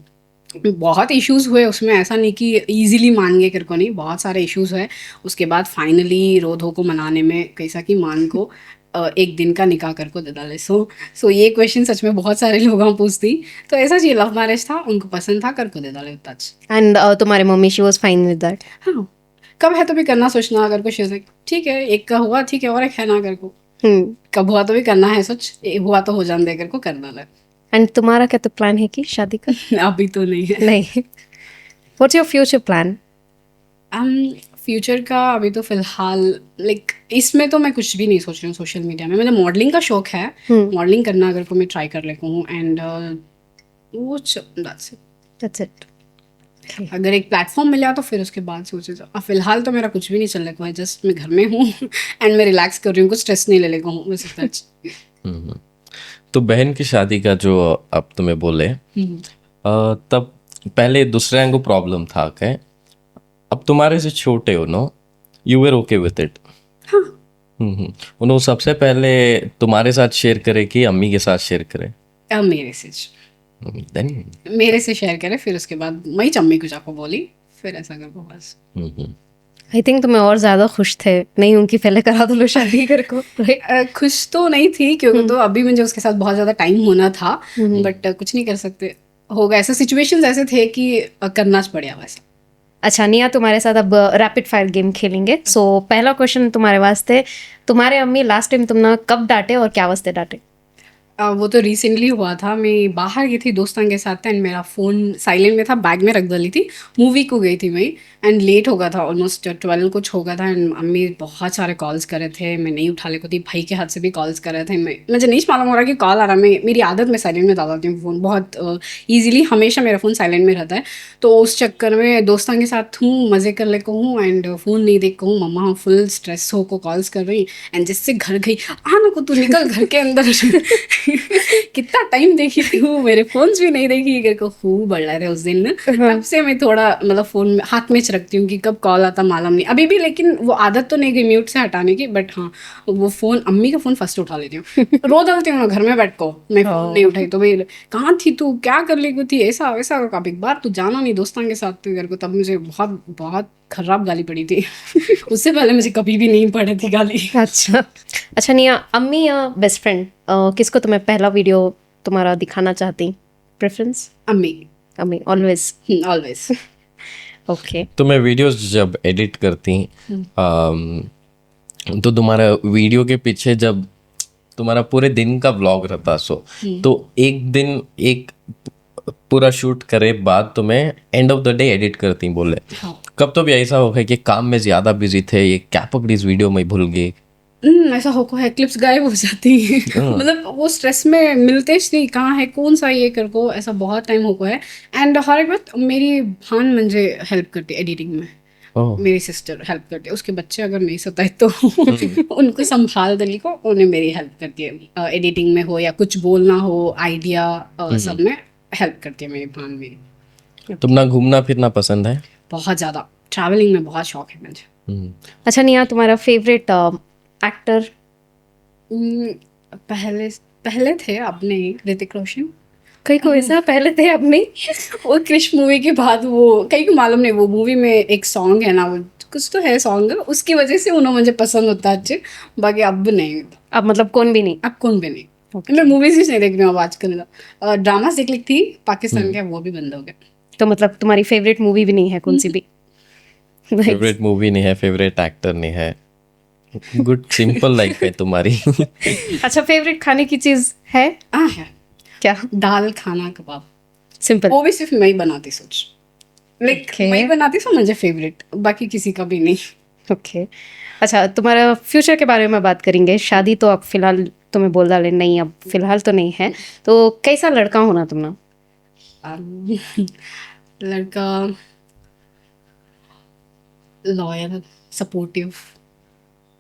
बहुत इश्यूज हुए उसमें, ऐसा नहीं कि इजीली मान गए कर को, नहीं बहुत सारे इश्यूज हुए। उसके बाद फाइनली रो धो को मनाने में कैसा कि मान को एक दिन का निकाह कर को दे डाले। सो ये क्वेश्चन सच में बहुत सारे लोग पूछती। तो ऐसा जी लव मैरिज था, उनको पसंद था, कर को दे डाले टच। एंड तुम्हारे mummy she was fine with that? हाँ, कब है तो भी करना सोचना अगर कुछ ठीक है, एक का हुआ ठीक है, और एक है ना अगर को कब हुआ तो भी करना है, सोच हुआ तो हो जान देकर को करना है। एंड तुम्हारा क्या तो प्लान है कि शादी का? अभी तो नहीं है। नहीं। What's your future plan? Future का अभी तो फिलहाल लाइक इसमें तो मैं कुछ भी नहीं सोच रही हूँ। सोशल मीडिया में मुझे मॉडलिंग का शौक है, मॉडलिंग करना अगर को मैं ट्राई कर लेती हूँ एंड वो दैट्स इट। अगर एक प्लेटफॉर्म मिला तो फिर उसके बाद सोचे तो। अब फिलहाल तो मेरा कुछ भी नहीं चल रहा है, जस्ट मैं घर में हूँ एंड मैं रिलैक्स कर रही हूँ, कुछ स्ट्रेस नहीं ले लेगा हूँ बस इतना। तो बहन की शादी का जो अब तुम्हें बोले तब पहले दूसरे को प्रॉब्लम था क्या? अब तुम्हारे से छोटे हो no, you were okay with it? उन्होंने सबसे पहले तुम्हारे साथ शेयर करे कि अम्मी के साथ शेयर करे? मेरे से देन मेरे से शेयर करे, फिर उसके बाद मैं अम्मी को जाको बोली, फिर ऐसा कर को बस। आई थिंक तुम्हें और ज्यादा खुश थे नहीं उनकी पहले करा दो लो शादी कर को। खुश तो नहीं थी क्योंकि तो अभी मुझे उसके साथ बहुत ज्यादा टाइम होना था, बट कुछ नहीं कर सकते, होगा ऐसा सिचुएशंस ऐसे थे कि करना पड़ा वैसा। अच्छा निया, तुम्हारे साथ अब रैपिड फायर गेम खेलेंगे। सो पहला क्वेश्चन तुम्हारे वास्ते, तुम्हारे अम्मी लास्ट टाइम तुमने कब डांटे और क्या वास्ते डांटे? वो तो रिसेंटली हुआ था, मैं बाहर गई थी दोस्तों के साथ एंड मेरा फ़ोन साइलेंट में था, बैग में रख डाली थी, मूवी को गई थी मैं एंड लेट हो गया था, ऑलमोस्ट 12 कुछ हो गया था एंड अम्मी बहुत सारे कॉल्स करे थे, मैं नहीं उठा ले को थी, भाई के हाथ से भी कॉल्स करे थे, मुझे नहीं मालूम हो रहा कि कॉल आ रहा। मैं मेरी आदत में साइलेंट में डालती हूँ फ़ोन बहुत ईजिली, हमेशा मेरा फ़ोन साइलेंट में रहता है। तो उस चक्कर में दोस्तों के साथ हूँ, मज़े कर ले को हूँ एंड फ़ोन नहीं देख को हूँ, मम्मा फुल स्ट्रेस हो को कॉल्स कर रही एंड जिससे घर गई आना को तू निकल घर के अंदर कितना टाइम देखी थी हूँ, मेरे फोन्स भी नहीं देखी करके खूब बढ़ रहे थे उस दिन ना। तब से मैं थोड़ा मतलब फोन हाथ में रखती हूँ कि कब कॉल आता मालूम नहीं अभी भी, लेकिन वो आदत तो नहीं गई म्यूट से हटाने की, बट हाँ वो फोन अम्मी का फोन फर्स्ट उठा लेती हूँ, रो डालती हूँ घर में बैठ को, मैं फोन नहीं उठाई तो भाई कहाँ थी तू, क्या कर ली थी, ऐसा वैसा, कभी एक बार तू जाना नहीं दोस्तों के साथ घर को, तब मुझे बहुत बहुत खराब गाली पड़ी थी उससे पहले मुझे कभी भी नहीं पड़ी थी गाली। अच्छा निया, अम्मी या बेस्ट फ्रेंड, किसको तुम्हें पहला वीडियो तुम्हारा दिखाना चाहती? प्रेफरेंस? अम्मी। अम्मी ऑलवेज? ऑलवेज। ओके। तो मैं वीडियोस जब एडिट करती तो तुम्हारा वीडियो के पीछे जब तुम्हारा पूरे दिन का व्लॉग रहता तो एक दिन एक पूरा शूट करे बाद तुम्हें end of the day edit करती बोले। कब तो भी ऐसा होगा कि काम में ज्यादा बिजी थे, ये क्या पकड़ी इस वीडियो में भूल गई? ऐसा होको है, क्लिप्स गायब हो जाती है मतलब वो स्ट्रेस में मिलते नहीं, कहाँ है कौन सा ये कर को, ऐसा बहुत टाइम होको है। एंड हर एक बात मेरी भान मुझे हेल्प करती एडिटिंग में, मेरी सिस्टर हेल्प करती है, उसके बच्चे अगर नहीं सोता है तो उनको संभाल दली को, उन्हें मेरी हेल्प करती है एडिटिंग में हो या कुछ बोलना हो, आइडिया सब में हेल्प करती है मेरी भान मेरी। तुमना घूमना फिरना पसंद है? बहुत ज़्यादा, ट्रैवलिंग में बहुत शौक है मुझे। अच्छा निया, तुम्हारा फेवरेट एक्टर? पहले थे अपने ऋतिक रोशन, कहीं को ऐसा पहले थे अपने वो क्रिश मूवी के बाद वो कहीं को मालूम नहीं, वो मूवी में एक सॉन्ग है ना, वो कुछ तो है सॉन्ग, उसकी वजह से उन्होंने मुझे पसंद होता है अच्छे, बाकी अब नहीं। अब मतलब कौन भी नहीं? अब कौन भी नहीं। मैं मूवीज ही नहीं देख रही हूँ अब आजकल, ड्रामास देख ली थी पाकिस्तान के, वो भी बंद हो गए। तो मतलब तुम्हारी फेवरेट मूवी भी नहीं है कौन सी भी? फेवरेट मूवी नहीं है, फेवरेट एक्टर नहीं है? गुड सिंपल लाइफ है तुम्हारी. अच्छा, फेवरेट खाने की चीज है है क्या? दाल खाना कबाब. सिंपल. वो भी सिर्फ मैं ही बनाती सोच. Like Okay. मैं ही बनाती सो मुझे फेवरेट, बाकी किसी का भी नहीं. ओके. अच्छा, तुम्हारा फ्यूचर के बारे में बात करेंगे. शादी तो अब फिलहाल तुम्हें बोल डाले नहीं, अब फिलहाल तो नहीं है. तो कैसा लड़का होना तुमने? लड़का लॉयल, सपोर्टिव.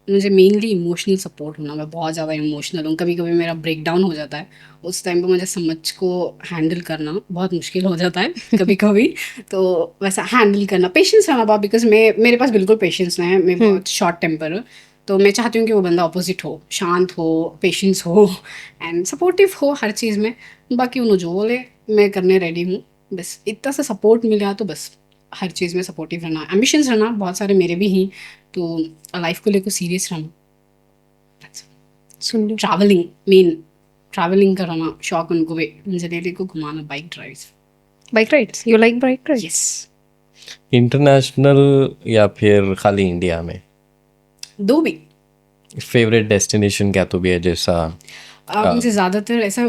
मुझे मेनली इमोशनल सपोर्ट होना. मैं बहुत ज़्यादा इमोशनल हूँ. कभी कभी मेरा ब्रेक डाउन हो जाता है. उस टाइम पे मुझे समझ को हैंडल करना बहुत मुश्किल हो जाता है कभी कभी. तो वैसा हैंडल करना, पेशेंस रहना बहुत, बिकॉज मेरे पास बिल्कुल पेशेंस नहीं है. मैं बहुत शॉर्ट टेम्पर हूँ. तो मैं चाहती हूँ कि वो बंदा अपोजिट हो, शांत हो, पेशेंस हो एंड सपोर्टिव हो हर चीज़ में. बाकी उन्होंने जो बोले मैं करने रेडी हूँ. बस इतना सा सपोर्ट मिला तो बस हर चीज़ में सपोर्टिव रहना. एम्बिशंस रहना बहुत सारे मेरे भी हैं. तो लाइफ को लेकर सीरियस रहना. सुन लो. ट्रैवलिंग मेन, ट्रैवलिंग कराना शौक उनको भी. मुझे डेली को घुमाना, bike drive. Bike rides, you like bike rides? Yes. International या फिर खाली इंडिया में? दो भी. फेवरेट डेस्टिनेशन क्या तो भी है जैसा? मुझे ज़्यादातर ऐसा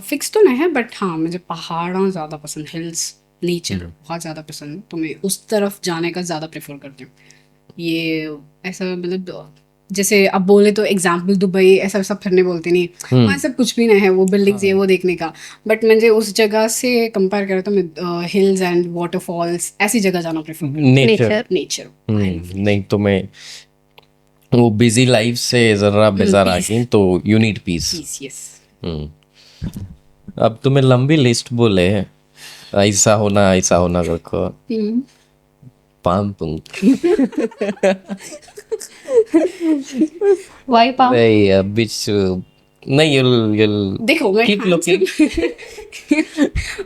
फिक्स तो नहीं है, बट हाँ मुझे पहाड़ां ज़्यादा पसंद, हिल्स, नेचर बहुत ज़्यादा पसंद है. तो मैं उस तरफ जाने का ज़्यादा प्रेफर करती हूँ. ये ऐसा मतलब जैसे अब बोले तो एग्जाम्पल दुबई ऐसा वैसा फिरने बोलते नहीं, वहाँ सब कुछ भी नहीं है. वो बिल्डिंग्स ये वो देखने का. बट मुझे उस जगह से कंपेयर करें तो मैं हिल्स एंड वाटरफॉल्स ऐसी जगह जाना प्रेफर करती नेचर. हूँ. नेचर. नहीं तो मैं वो बिजी लाइफ से जरा बेजार आ गई तो यू नीड पीस. यस. अब तुम्हें लंबी लिस्ट बोले ऐसा होना रखो. पाम तुम वाई पाम? नहीं बिच नहीं you'll देखो मैं keep looking.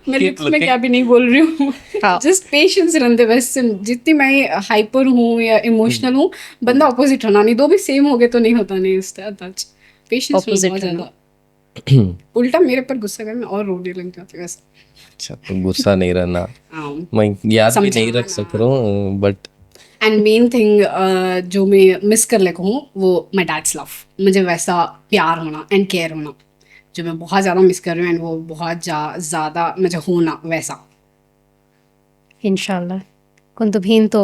मैं Keep looks में looking. क्या भी नहीं बोल रही हूँ. हाँ. जस्ट पेशेंस रहते बस. जितनी मैं हाइपर हूँ या इमोशनल हूँ, बंदा अपोजिट होना नहीं. दो भी सेम हो गए तो नहीं होता. नहीं उसका टच पेशेंस Opposite बहुत रहना. ज़्यादा. उल्टा मेरे पर गुस्सा कर मैं और रोने लग जाती हूँ वैसे. अच्छा तो गुस्सा नहीं रहना. हाँ. मैं याद भी नहीं रख समझाना. सक रहा हूँ बट एंड मेन थिंग जो मैं मिस कर लेता हूँ वो माई डैड्स लव. मुझे वैसा प्यार होना एंड केयर होना जो मैं बहुत ज़्यादा मिस कर रही हूँ. एंड वो बहुत ज़्यादा मुझे होना वैसा. इंशाल्लाह कुंतु भीन तो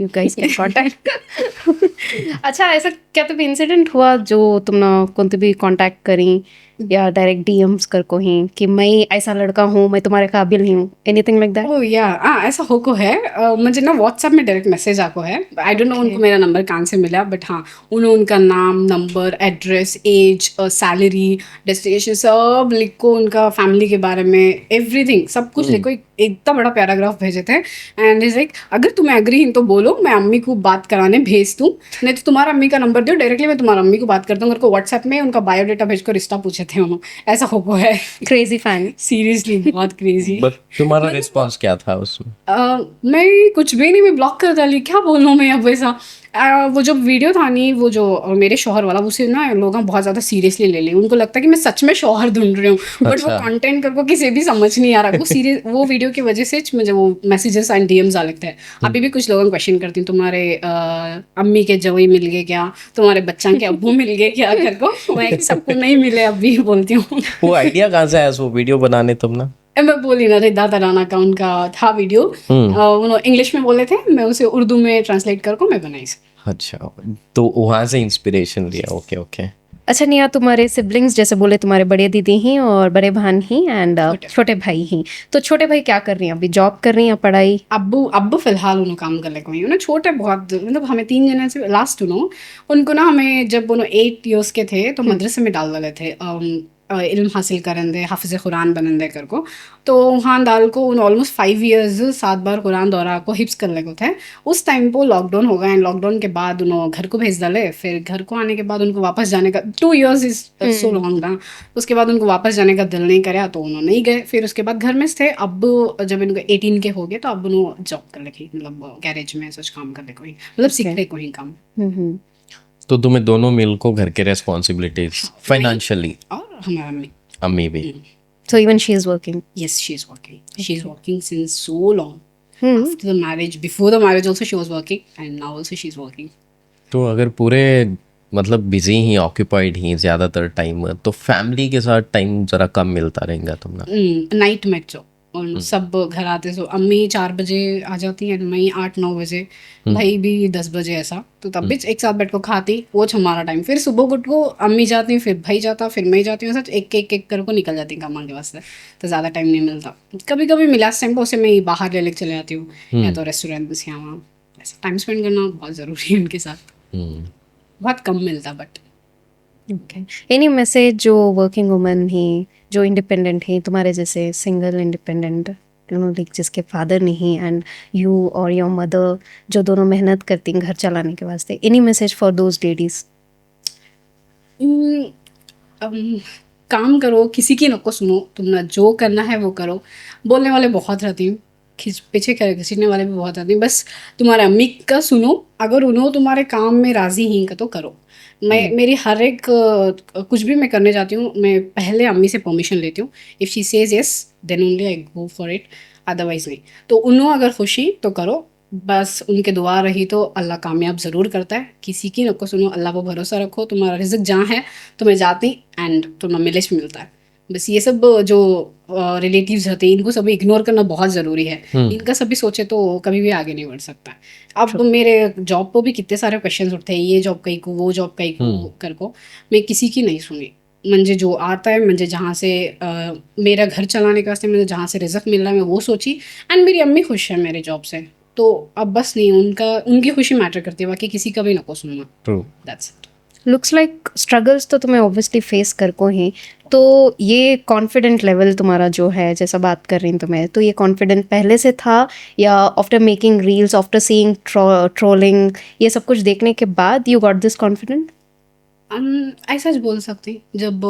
यू गाइस कैन कांटेक्ट. अच्छा, ऐसा क्या तो भी इंसिडेंट हुआ जो तुमने कुंतु भी कांटेक्ट करी या डायरेक्ट डीएम्स कर को ही कि मैं ऐसा लड़का हूँ, मैं तुम्हारे काबिल ही हूँ, एनीथिंग लाइक दैट? ओह या ऐसा हो को है. मुझे ना व्हाट्सएप में डायरेक्ट मैसेज आको है. आई डोंट नो उनको मेरा नंबर कहाँ से मिला, बट हाँ उन्होंने उनका नाम, number, address, age, salary, destination सब लिखो. उनका फैमिली के बारे में एवरीथिंग सब कुछ लिखो. इतना बड़ा पैराग्राफ भेजे थे. एंड इज लाइक अगर तुम्हें एग्री तो बोलो, मैं अम्मी को बात कराने भेज दूँ. नहीं तो तुम्हारा अम्मी का नंबर दो, डायरेक्टली मैं तुम्हारा अम्मी को बात करता हूँ. उनको व्हाट्सएप में उनका बायोडाटा भेजकर रिश्ता पूछे थे उन्होंने. ऐसा हो है. Crazy fan. सीरियसली बहुत क्रेजी. बट तुम्हारा रिस्पॉन्स क्या था उसमें? मैं कुछ भी नहीं, मैं ब्लॉक कर डाली. क्या बोल रहा हूँ मैं अब वैसा. वो जो वीडियो था नहीं, वो जो मेरे शौहर वाला, उसे ना लोग बहुत ज़्यादा सीरियसली ले ली. उनको लगता है कि मैं सच में शौहर ढूंढ रही हूँ. बट वो अच्छा. कंटेंट करके किसी भी समझ नहीं आ रहा. वो सीरियस वो वीडियो की वजह से मुझे वो मैसेजेस एंड डीएम्स आ लगते हैं. अभी भी कुछ लोग क्वेश्चन करती हूँ, तुम्हारे अम्मी के जवाई मिल गए क्या, तुम्हारे बच्चा के अब्बू मिल गए क्या करको. मैं सबको नहीं मिले अभी बोलती हूँ. वो आइडिया कहाँ से आया वो वीडियो बनाने तुमने? मैं बोली ना, रिदा तराना का उनका था वीडियो. उन्होंने इंग्लिश में बोले थे, मैं उसे उर्दू में ट्रांसलेट करके मैं बनाई. अच्छा तो वहाँ से इंस्पिरेशन लिया. Okay okay. अच्छा निया, तुम्हारे सिबलिंग्स जैसे बोले तुम्हारे बड़े दीदी ही और बड़े बहन ही एंड छोटे भाई ही, तो छोटे भाई क्या कर रही हैं अभी? जॉब कर रही हैं या पढ़ाई? अब्बू फिलहाल उन्होंने काम कर लेको ही. उन्हें छोटे बहुत, मतलब हमें 3 जने से लास्ट उनको ना, हमें जब उन्होंने 8 ईयर्स के थे तो मदरसे में डाल डाले थे. इल्म हासिल करंदे, हाफिज़ कुरान बनंदे कर को. तो वहाँ डाल को उन ऑलमोस्ट 5 ईयर्स 7 बार कुरान दोहरा को हिफ्स कर लेको थे. उस टाइम पर लॉकडाउन हो गया. एंड लॉकडाउन के बाद उन्होंने घर को भेज डाले. फिर घर को आने के बाद उनको वापस जाने का 2 ईयर्स इज सो लॉन्ग ना. उसके बाद उनको वापस जाने का दिल नहीं कराया तो उन्होंने नहीं गए. फिर उसके बाद घर में थे. अब जब इनको 18 के हो गए तो अब उन्होंने जॉब कर लेगी, मतलब गैरेज में सच काम कर ले कोई, मतलब सीख ले कोई काम. तो तुम्हें दोनों मिल को घर के रेस्पॉन्सिबिलिटीज फाइनेंशियली और हमारा अम्मी. अम्मी भी? So even she is working. Yes, she's working. She's working since so long. After the marriage, before the marriage also she was working, and now also she's working. तो अगर पूरे मतलब बिजी ही, occupied ही ज़्यादातर टाइम, तो family के साथ time ज़रा कम मिलता रहेगा तुमने। नाइट में जो सब घर आते सो अम्मी 4 बजे आ जाती है, मैं 8-9 बजे, भाई भी 10 बजे, ऐसा तो तब भी एक साथ बैठ को खाती, वो हमारा टाइम। फिर सुबह उठ को अम्मी जाती, फिर भाई जाता, फिर मैं जाती हूँ, ऐसा एक एक एक कर को निकल जाती कमा के वास्ते, तो ज़्यादा टाइम नहीं मिलता। कभी कभी मिला टाइम को, उसे मैं बाहर ले चले जाती हूँ, या तो रेस्टोरेंट्स या वहाँ, ऐसा टाइम स्पेंड करना बहुत ज़रूरी है उनके साथ। बहुत कम मिलता बट ओके, एनी मैसेज जो वर्किंग वुमन ही, जो इंडिपेंडेंट ही, तुम्हारे जैसे single independent, you know, like जिसके फादर नहीं एंड यू और योर मदर जो दोनों मेहनत करती हैं घर चलाने के वास्ते, any message for those ladies? काम करो, किसी की नको सुनो, तुमने जो करना है वो करो। बोलने वाले बहुत रहती हैं, पीछे खींचने वाले भी बहुत रहती हैं, बस तुम्हारे अम्मी का सुनो, अगर उन्होंने तुम्हारे काम में राजी ही का तो करो। मैं मेरी हर एक कुछ भी मैं करने जाती हूँ, मैं पहले अम्मी से परमिशन लेती हूँ। If she says yes then only I go for it, otherwise नहीं। तो उन्होंने अगर खुशी तो करो, बस उनके दुआ रही तो अल्लाह कामयाब ज़रूर करता है। किसी की नको सुनो, अल्लाह पर भरोसा रखो, तुम्हारा रिज़्क जहाँ है तुम्हें जाती एंड तुम्हें मिलेज मिलता है। बस ये सब जो रिलेटिव्स होते हैं इनको सभी इग्नोर करना बहुत ज़रूरी है। इनका सभी सोचे तो कभी भी आगे नहीं बढ़ सकता है। अब मेरे जॉब पर भी कितने सारे क्वेश्चन उठते हैं, ये जॉब कहीं को, वो जॉब कहीं को कर को, मैं किसी की नहीं सुनी। मुझे जो आता है, मुझे जहाँ से मेरा घर चलाने के वास्ते मुझे जहाँ से रिज़्क मिल रहा है मैं वो सोची, एंड मेरी अम्मी खुश है मेरे जॉब से, तो अब बस नहीं, उनकी खुशी मैटर करती है, बाकी किसी का भी नको सुनना। True. That's it. Looks like struggles तो तुम्हें ऑब्वियसली फेस कर को ही, तो ये कॉन्फिडेंट लेवल तुम्हारा जो है, जैसा बात कर रही हूँ तुम्हें, तो ये कॉन्फिडेंट पहले से था या after making reels, after seeing trolling, ये सब कुछ देखने के बाद यू गॉट दिस कॉन्फिडेंट? ऐसा बोल सकती, जब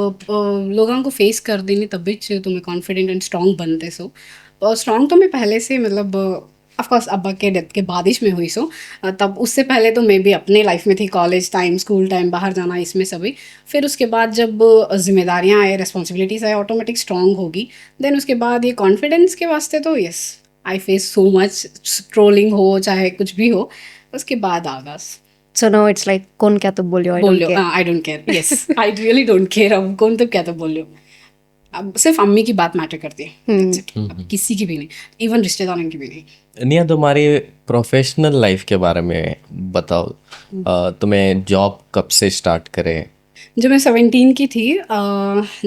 लोगों को फेस कर देनी तब भी तुम्हें कॉन्फिडेंट एंड स्ट्रॉन्ग बनते सो। स्ट्रॉन्ग तो मैं पहले से, मतलब ऑफकोर्स अब्बा के डेथ के बाद ही में हुई सो, तब उससे पहले तो मैं भी अपने लाइफ में थी, कॉलेज टाइम, स्कूल टाइम, बाहर जाना, इसमें सभी। फिर उसके बाद जब जिम्मेदारियाँ आए, रिस्पॉन्सिबिलिटीज़ आए, ऑटोमेटिक स्ट्रॉन्ग होगी। देन उसके बाद ये कॉन्फिडेंस के वास्ते तो yes, I face so much, trolling हो चाहे कुछ भी हो, उसके बाद आ बस। सो नो इट्स लाइक कौन क्या तो बोलियो, I don't care. I don't care, yes, I really don't care. अब कौन तो क्या तो बोलियो, अब सिर्फ अम्मी की बात मैटर करती है, that's it। अब किसी की भी नहीं, इवन रिश्तेदारों की भी नहीं। निया, तुम्हारी प्रोफेशनल लाइफ के बारे में बताओ। तुम्हें जॉब कब से स्टार्ट करे? जब मैं 17 की थी,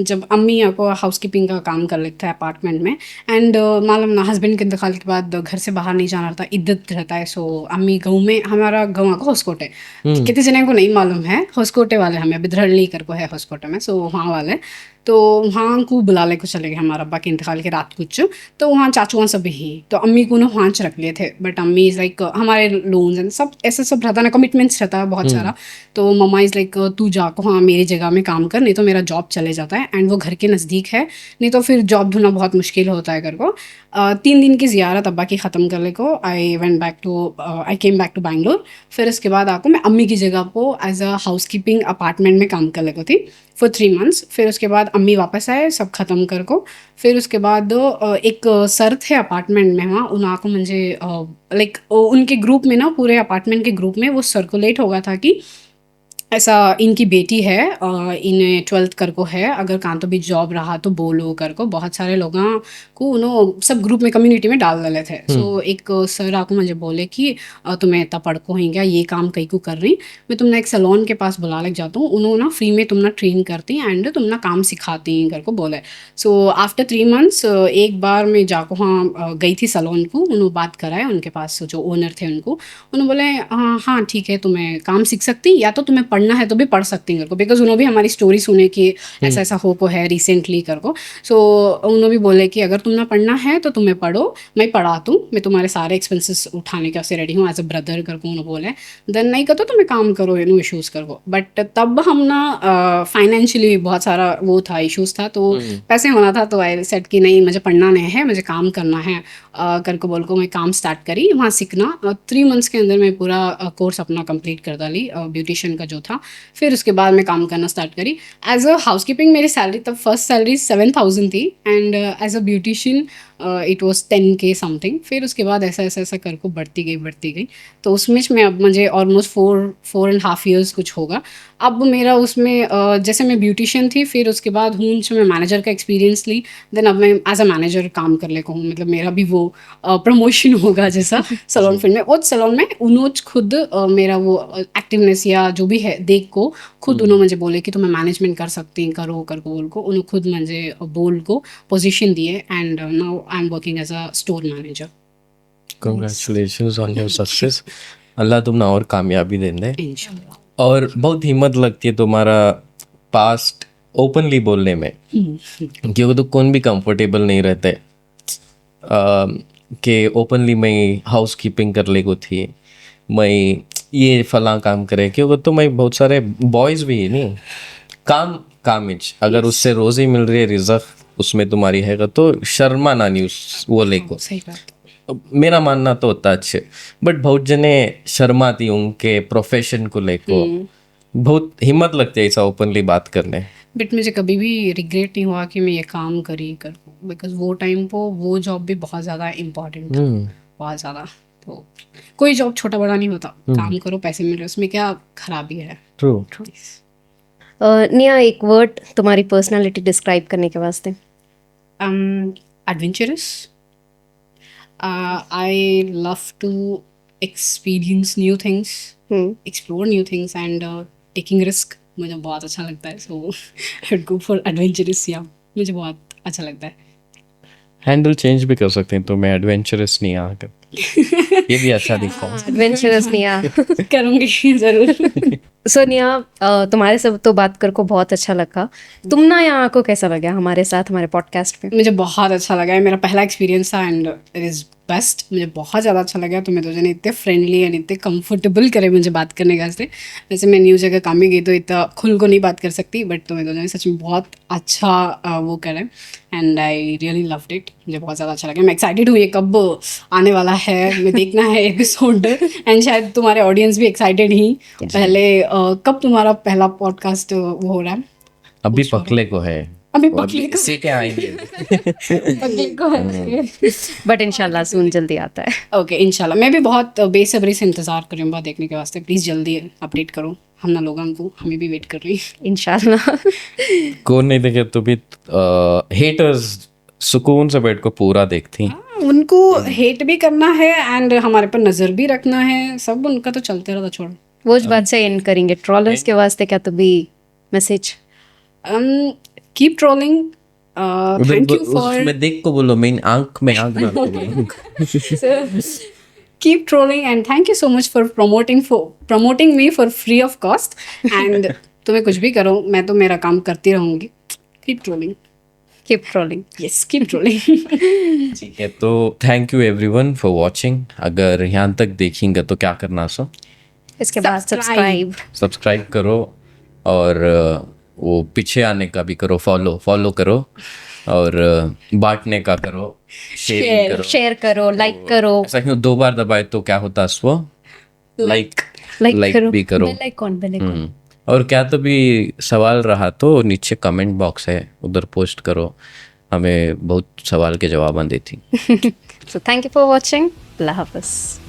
जब अम्मी को हाउसकीपिंग का काम कर लेते हैं अपार्टमेंट में, एंड मालूम ना हस्बैंड के इंतकाल के बाद घर से बाहर नहीं जाना रहता, इद्दत रहता है। सो अम्मी गाँव में, हमारा गाँव का होस्कोट है, कितने जने को नहीं मालूम है, होस्कोटे वाले हमें बिधरली कर को है होस्कोटे में, सो वहाँ वाले, तो वहाँ को बुला ले को चले गए हमारा अब्बा के इंतकाल के रात कुछ, तो वहाँ चाचुआ सब ही, तो अम्मी को ना वहाँ रख लिए थे। बट अम्मी इज़ लाइक, हमारे लोन्स एंड सब ऐसा सब रहता ना, कमिटमेंट्स रहता है बहुत सारा। तो मम्मा इज़ लाइक, तू जाको हाँ मेरी जगह में काम कर, नहीं तो मेरा जॉब चले जाता है, एंड वो घर के नज़दीक है, नहीं तो फिर जॉब ढूंढना बहुत मुश्किल होता है घर को। 3 दिन की ज़ियारत अब्बा की ख़त्म कर ले को I came back to Bangalore. फिर इसके बाद आको मैं अम्मी की जगह को as a house keeping apartment में काम कर ले को थी फॉर 3 months। फिर उसके बाद अम्मी वापस आए सब ख़त्म कर को। फिर उसके बाद एक सर थे अपार्टमेंट में, वहाँ उन आको मुझे लाइक उनके ग्रुप में ना, पूरे अपार्टमेंट के ग्रुप में वो सर्कुलेट होगा था कि ऐसा इनकी बेटी है, इन्हें 12th कर को है, अगर कहाँ तो भी जॉब रहा तो बोलो कर को। बहुत सारे लोगों को उन्होंने सब ग्रुप में, कम्युनिटी में डाल डाले थे। सो एक सर आको मुझे बोले कि तुम्हें इतना पढ़ को ही क्या, ये काम कहीं को कर रही, मैं तुमने एक सलोन के पास बुला लग जाता हूँ, उन्होंने ना फ्री में तुमने ट्रेन करती एंड तुमने काम सिखाती कर को बोले। सो आफ्टर 3 months एक बार मैं जाको वहाँ गई थी सलोन को, उन्होंने बात कराया उनके पास जो ओनर थे उनको, उन्होंने बोले हाँ ठीक है, तुम्हें काम सीख सकती, या तो तुम्हें पढ़ना है तो भी पढ़ सकती कर को, बिकॉज उन्होंने भी हमारी स्टोरी सुने कि ऐसा ऐसा हो को है रिसेंटली कर को। सो उन्होंने भी बोले कि अगर तुमने पढ़ना है तो तुम्हें पढ़ो, मैं पढ़ाती हूँ, मैं तुम्हारे सारे एक्सपेंसेस उठाने के से रेडी हूँ एज अ ब्रदर कर को उन्होंने बोले। देन नहीं कर तो तुम्हें काम करो, नो इशूज़ कर को। बट तब हम ना फाइनेंशियली बहुत सारा वो था, इशूज़ था, तो पैसे होना था, तो आई सेड कि नहीं मुझे पढ़ना नहीं है, मुझे काम करना है कर को बोल को मैं काम स्टार्ट करी वहाँ सीखना। 3 months के अंदर मैं पूरा कोर्स अपना कंप्लीट कर डाली ब्यूटिशियन का जो था। फिर उसके बाद मैं काम करना स्टार्ट करी एज अ हाउस कीपिंग। मेरी सैलरी तब फर्स्ट सैलरी 7,000 थी, and as a beautician it was 10K something. फिर उसके बाद ऐसा ऐसा ऐसा कर को बढ़ती गई। तो उसमें मैं अब मुझे ऑलमोस्ट 4.5 ईयर्स कुछ होगा। अब मेरा उसमें जैसे मैं ब्यूटिशियन थी, फिर उसके बाद हूँ मैं मैनेजर का एक्सपीरियंस ली, देन अब मैं एज अ मैनेजर काम कर ले कहूँ, मतलब मेरा भी वो प्रमोशन होगा जैसा सलोन फील्ड में। वो सलोन में उन्होंने खुद मेरा वो एक्टिवनेस या जो भी है देख को खुद उन्होंने मुझे बोले कि तुम्हें मैनेजमेंट कर सकती करो कर को बोल को उन्होंने खुद मुझे बोल को पोजीशन दिए, and now I am working as a store manager. Congratulations on your success. अल्लाह तुमने और कामयाबी दे दे। इंशाल्लाह। और बहुत हिम्मत लगती है तुम्हारा पास्ट ओपनली बोलने में, क्योंकि तो कौन भी कंफर्टेबल नहीं रहते कि ओपनली मैं हाउस कीपिंग कर ले को थी, मैं ये फला काम करे, क्योंकि तो मैं बहुत सारे बॉयज़ भी नहीं काम इच अगर उससे रोज़ी मिल रही है रिजक उसमें तुम्हारी है तो शर्मा ना नहीं उस वो ले को। सही बात। मेरा मानना तो होता अच्छे, बट बहुत जने शर्माती उनके प्रोफेशन को लेको, बहुत हिम्मत लगती है ऐसा ओपनली बात करने। बट मुझे कभी भी रिग्रेट नहीं हुआ कि मैं ये काम करी कर, बिकॉज वो टाइम को वो जॉब भी बहुत ज़्यादा इम्पोर्टेंट था, बहुत ज़्यादा। तो कोई जॉब छोटा बड़ा नहीं होता, काम करो पैसे मिल रहे, उसमें क्या खराबी है। ट्रू। निया, एक वर्ड तुम्हारी पर्सनालिटी डिस्क्राइब करने के वास्ते। Adventurous. I love to experience new things, explore new things, and taking risk मुझे बहुत अच्छा लगता है। So I would go for adventurous, या मुझे बहुत अच्छा लगता है। हैंडल चेंज भी कर सकते हैं तो मैं एडवेंचरस नहीं आकर ये भी अच्छा दिखता है। एडवेंचरस निया। करूँगी ज़रूर। सो निया, तुम्हारे से तो बात कर को बहुत अच्छा लगा। तुम ना यहाँ को कैसा लगा हमारे साथ हमारे पॉडकास्ट पे? मुझे बहुत अच्छा लगा, मेरा पहला एक्सपीरियंस था एंड इट इज़ बेस्ट। मुझे बहुत ज़्यादा अच्छा लगा। तुम्हें दो जने इतने फ्रेंडली एंड इतने कंफर्टेबल करे मुझे बात करने का से। जैसे मैं न्यू जगह काम ही गई तो इतना खुल को नहीं बात कर सकती, बट तुम्हें दो जने सच में बहुत अच्छा वो करें and I really loved it. मुझे बहुत ज़्यादा अच्छा लगा। मैं एक्साइटेड हूँ ये कब आने वाला है, मैं देखना है एपिसोड, एंड शायद तुम्हारे ऑडियंस भी एक्साइटेड ही। पहले कब तुम्हारा पहला पॉडकास्ट वो हो रहा है? अभी पकले को है, अभी पकले को सीटें आएंगे। पकले को है, बट इंशाल्लाह सून जल्दी आता है। ओके इंशाल्लाह। मैं भी बहुत बेसब्री से इंतज़ार कर रही हूँ बात देखने के वास्ते। प्लीज़ जल्दी अपडेट करो हम ना लोग को, हमें भी वेट कर रही है। इंशाल्लाह। कौन नहीं देखे तो भी हेटर्स सुकून से बैठ को पूरा देखती। उनको हेट भी करना है एंड हमारे पर नज़र भी रखना है, सब उनका तो चलते रहता। छोड़, वो बात से एंड करेंगे। ट्रोलर्स के वास्ते क्या तो भी message? Keep trolling. Thank you for, उसमें देख को बोलो, मेन आंख में आंख डाल को keep trolling and thank you so much for promoting me for free of cost and तुम्हें कुछ भी करो मैं तो मेरा काम करती रहूंगी। keep trolling, keep trolling. yes keep trolling। ठीक है, तो thank you everyone for watching. अगर यहाँ तक देखेंगे तो क्या करना सो, इसके बाद सब्सक्राइब करो और वो पीछे आने का भी करो, फॉलो करो और बांटने का करो, शेयर करो, लाइक करो। ऐसा क्यों 2 बार दबाए तो क्या होता है वो लाइक भी करो। और क्या तो भी सवाल रहा तो नीचे कमेंट बॉक्स है, उधर पोस्ट करो, हमें बहुत सवाल के जवाब देती। So thank you for watching. अल्लाह हाफ़िज़।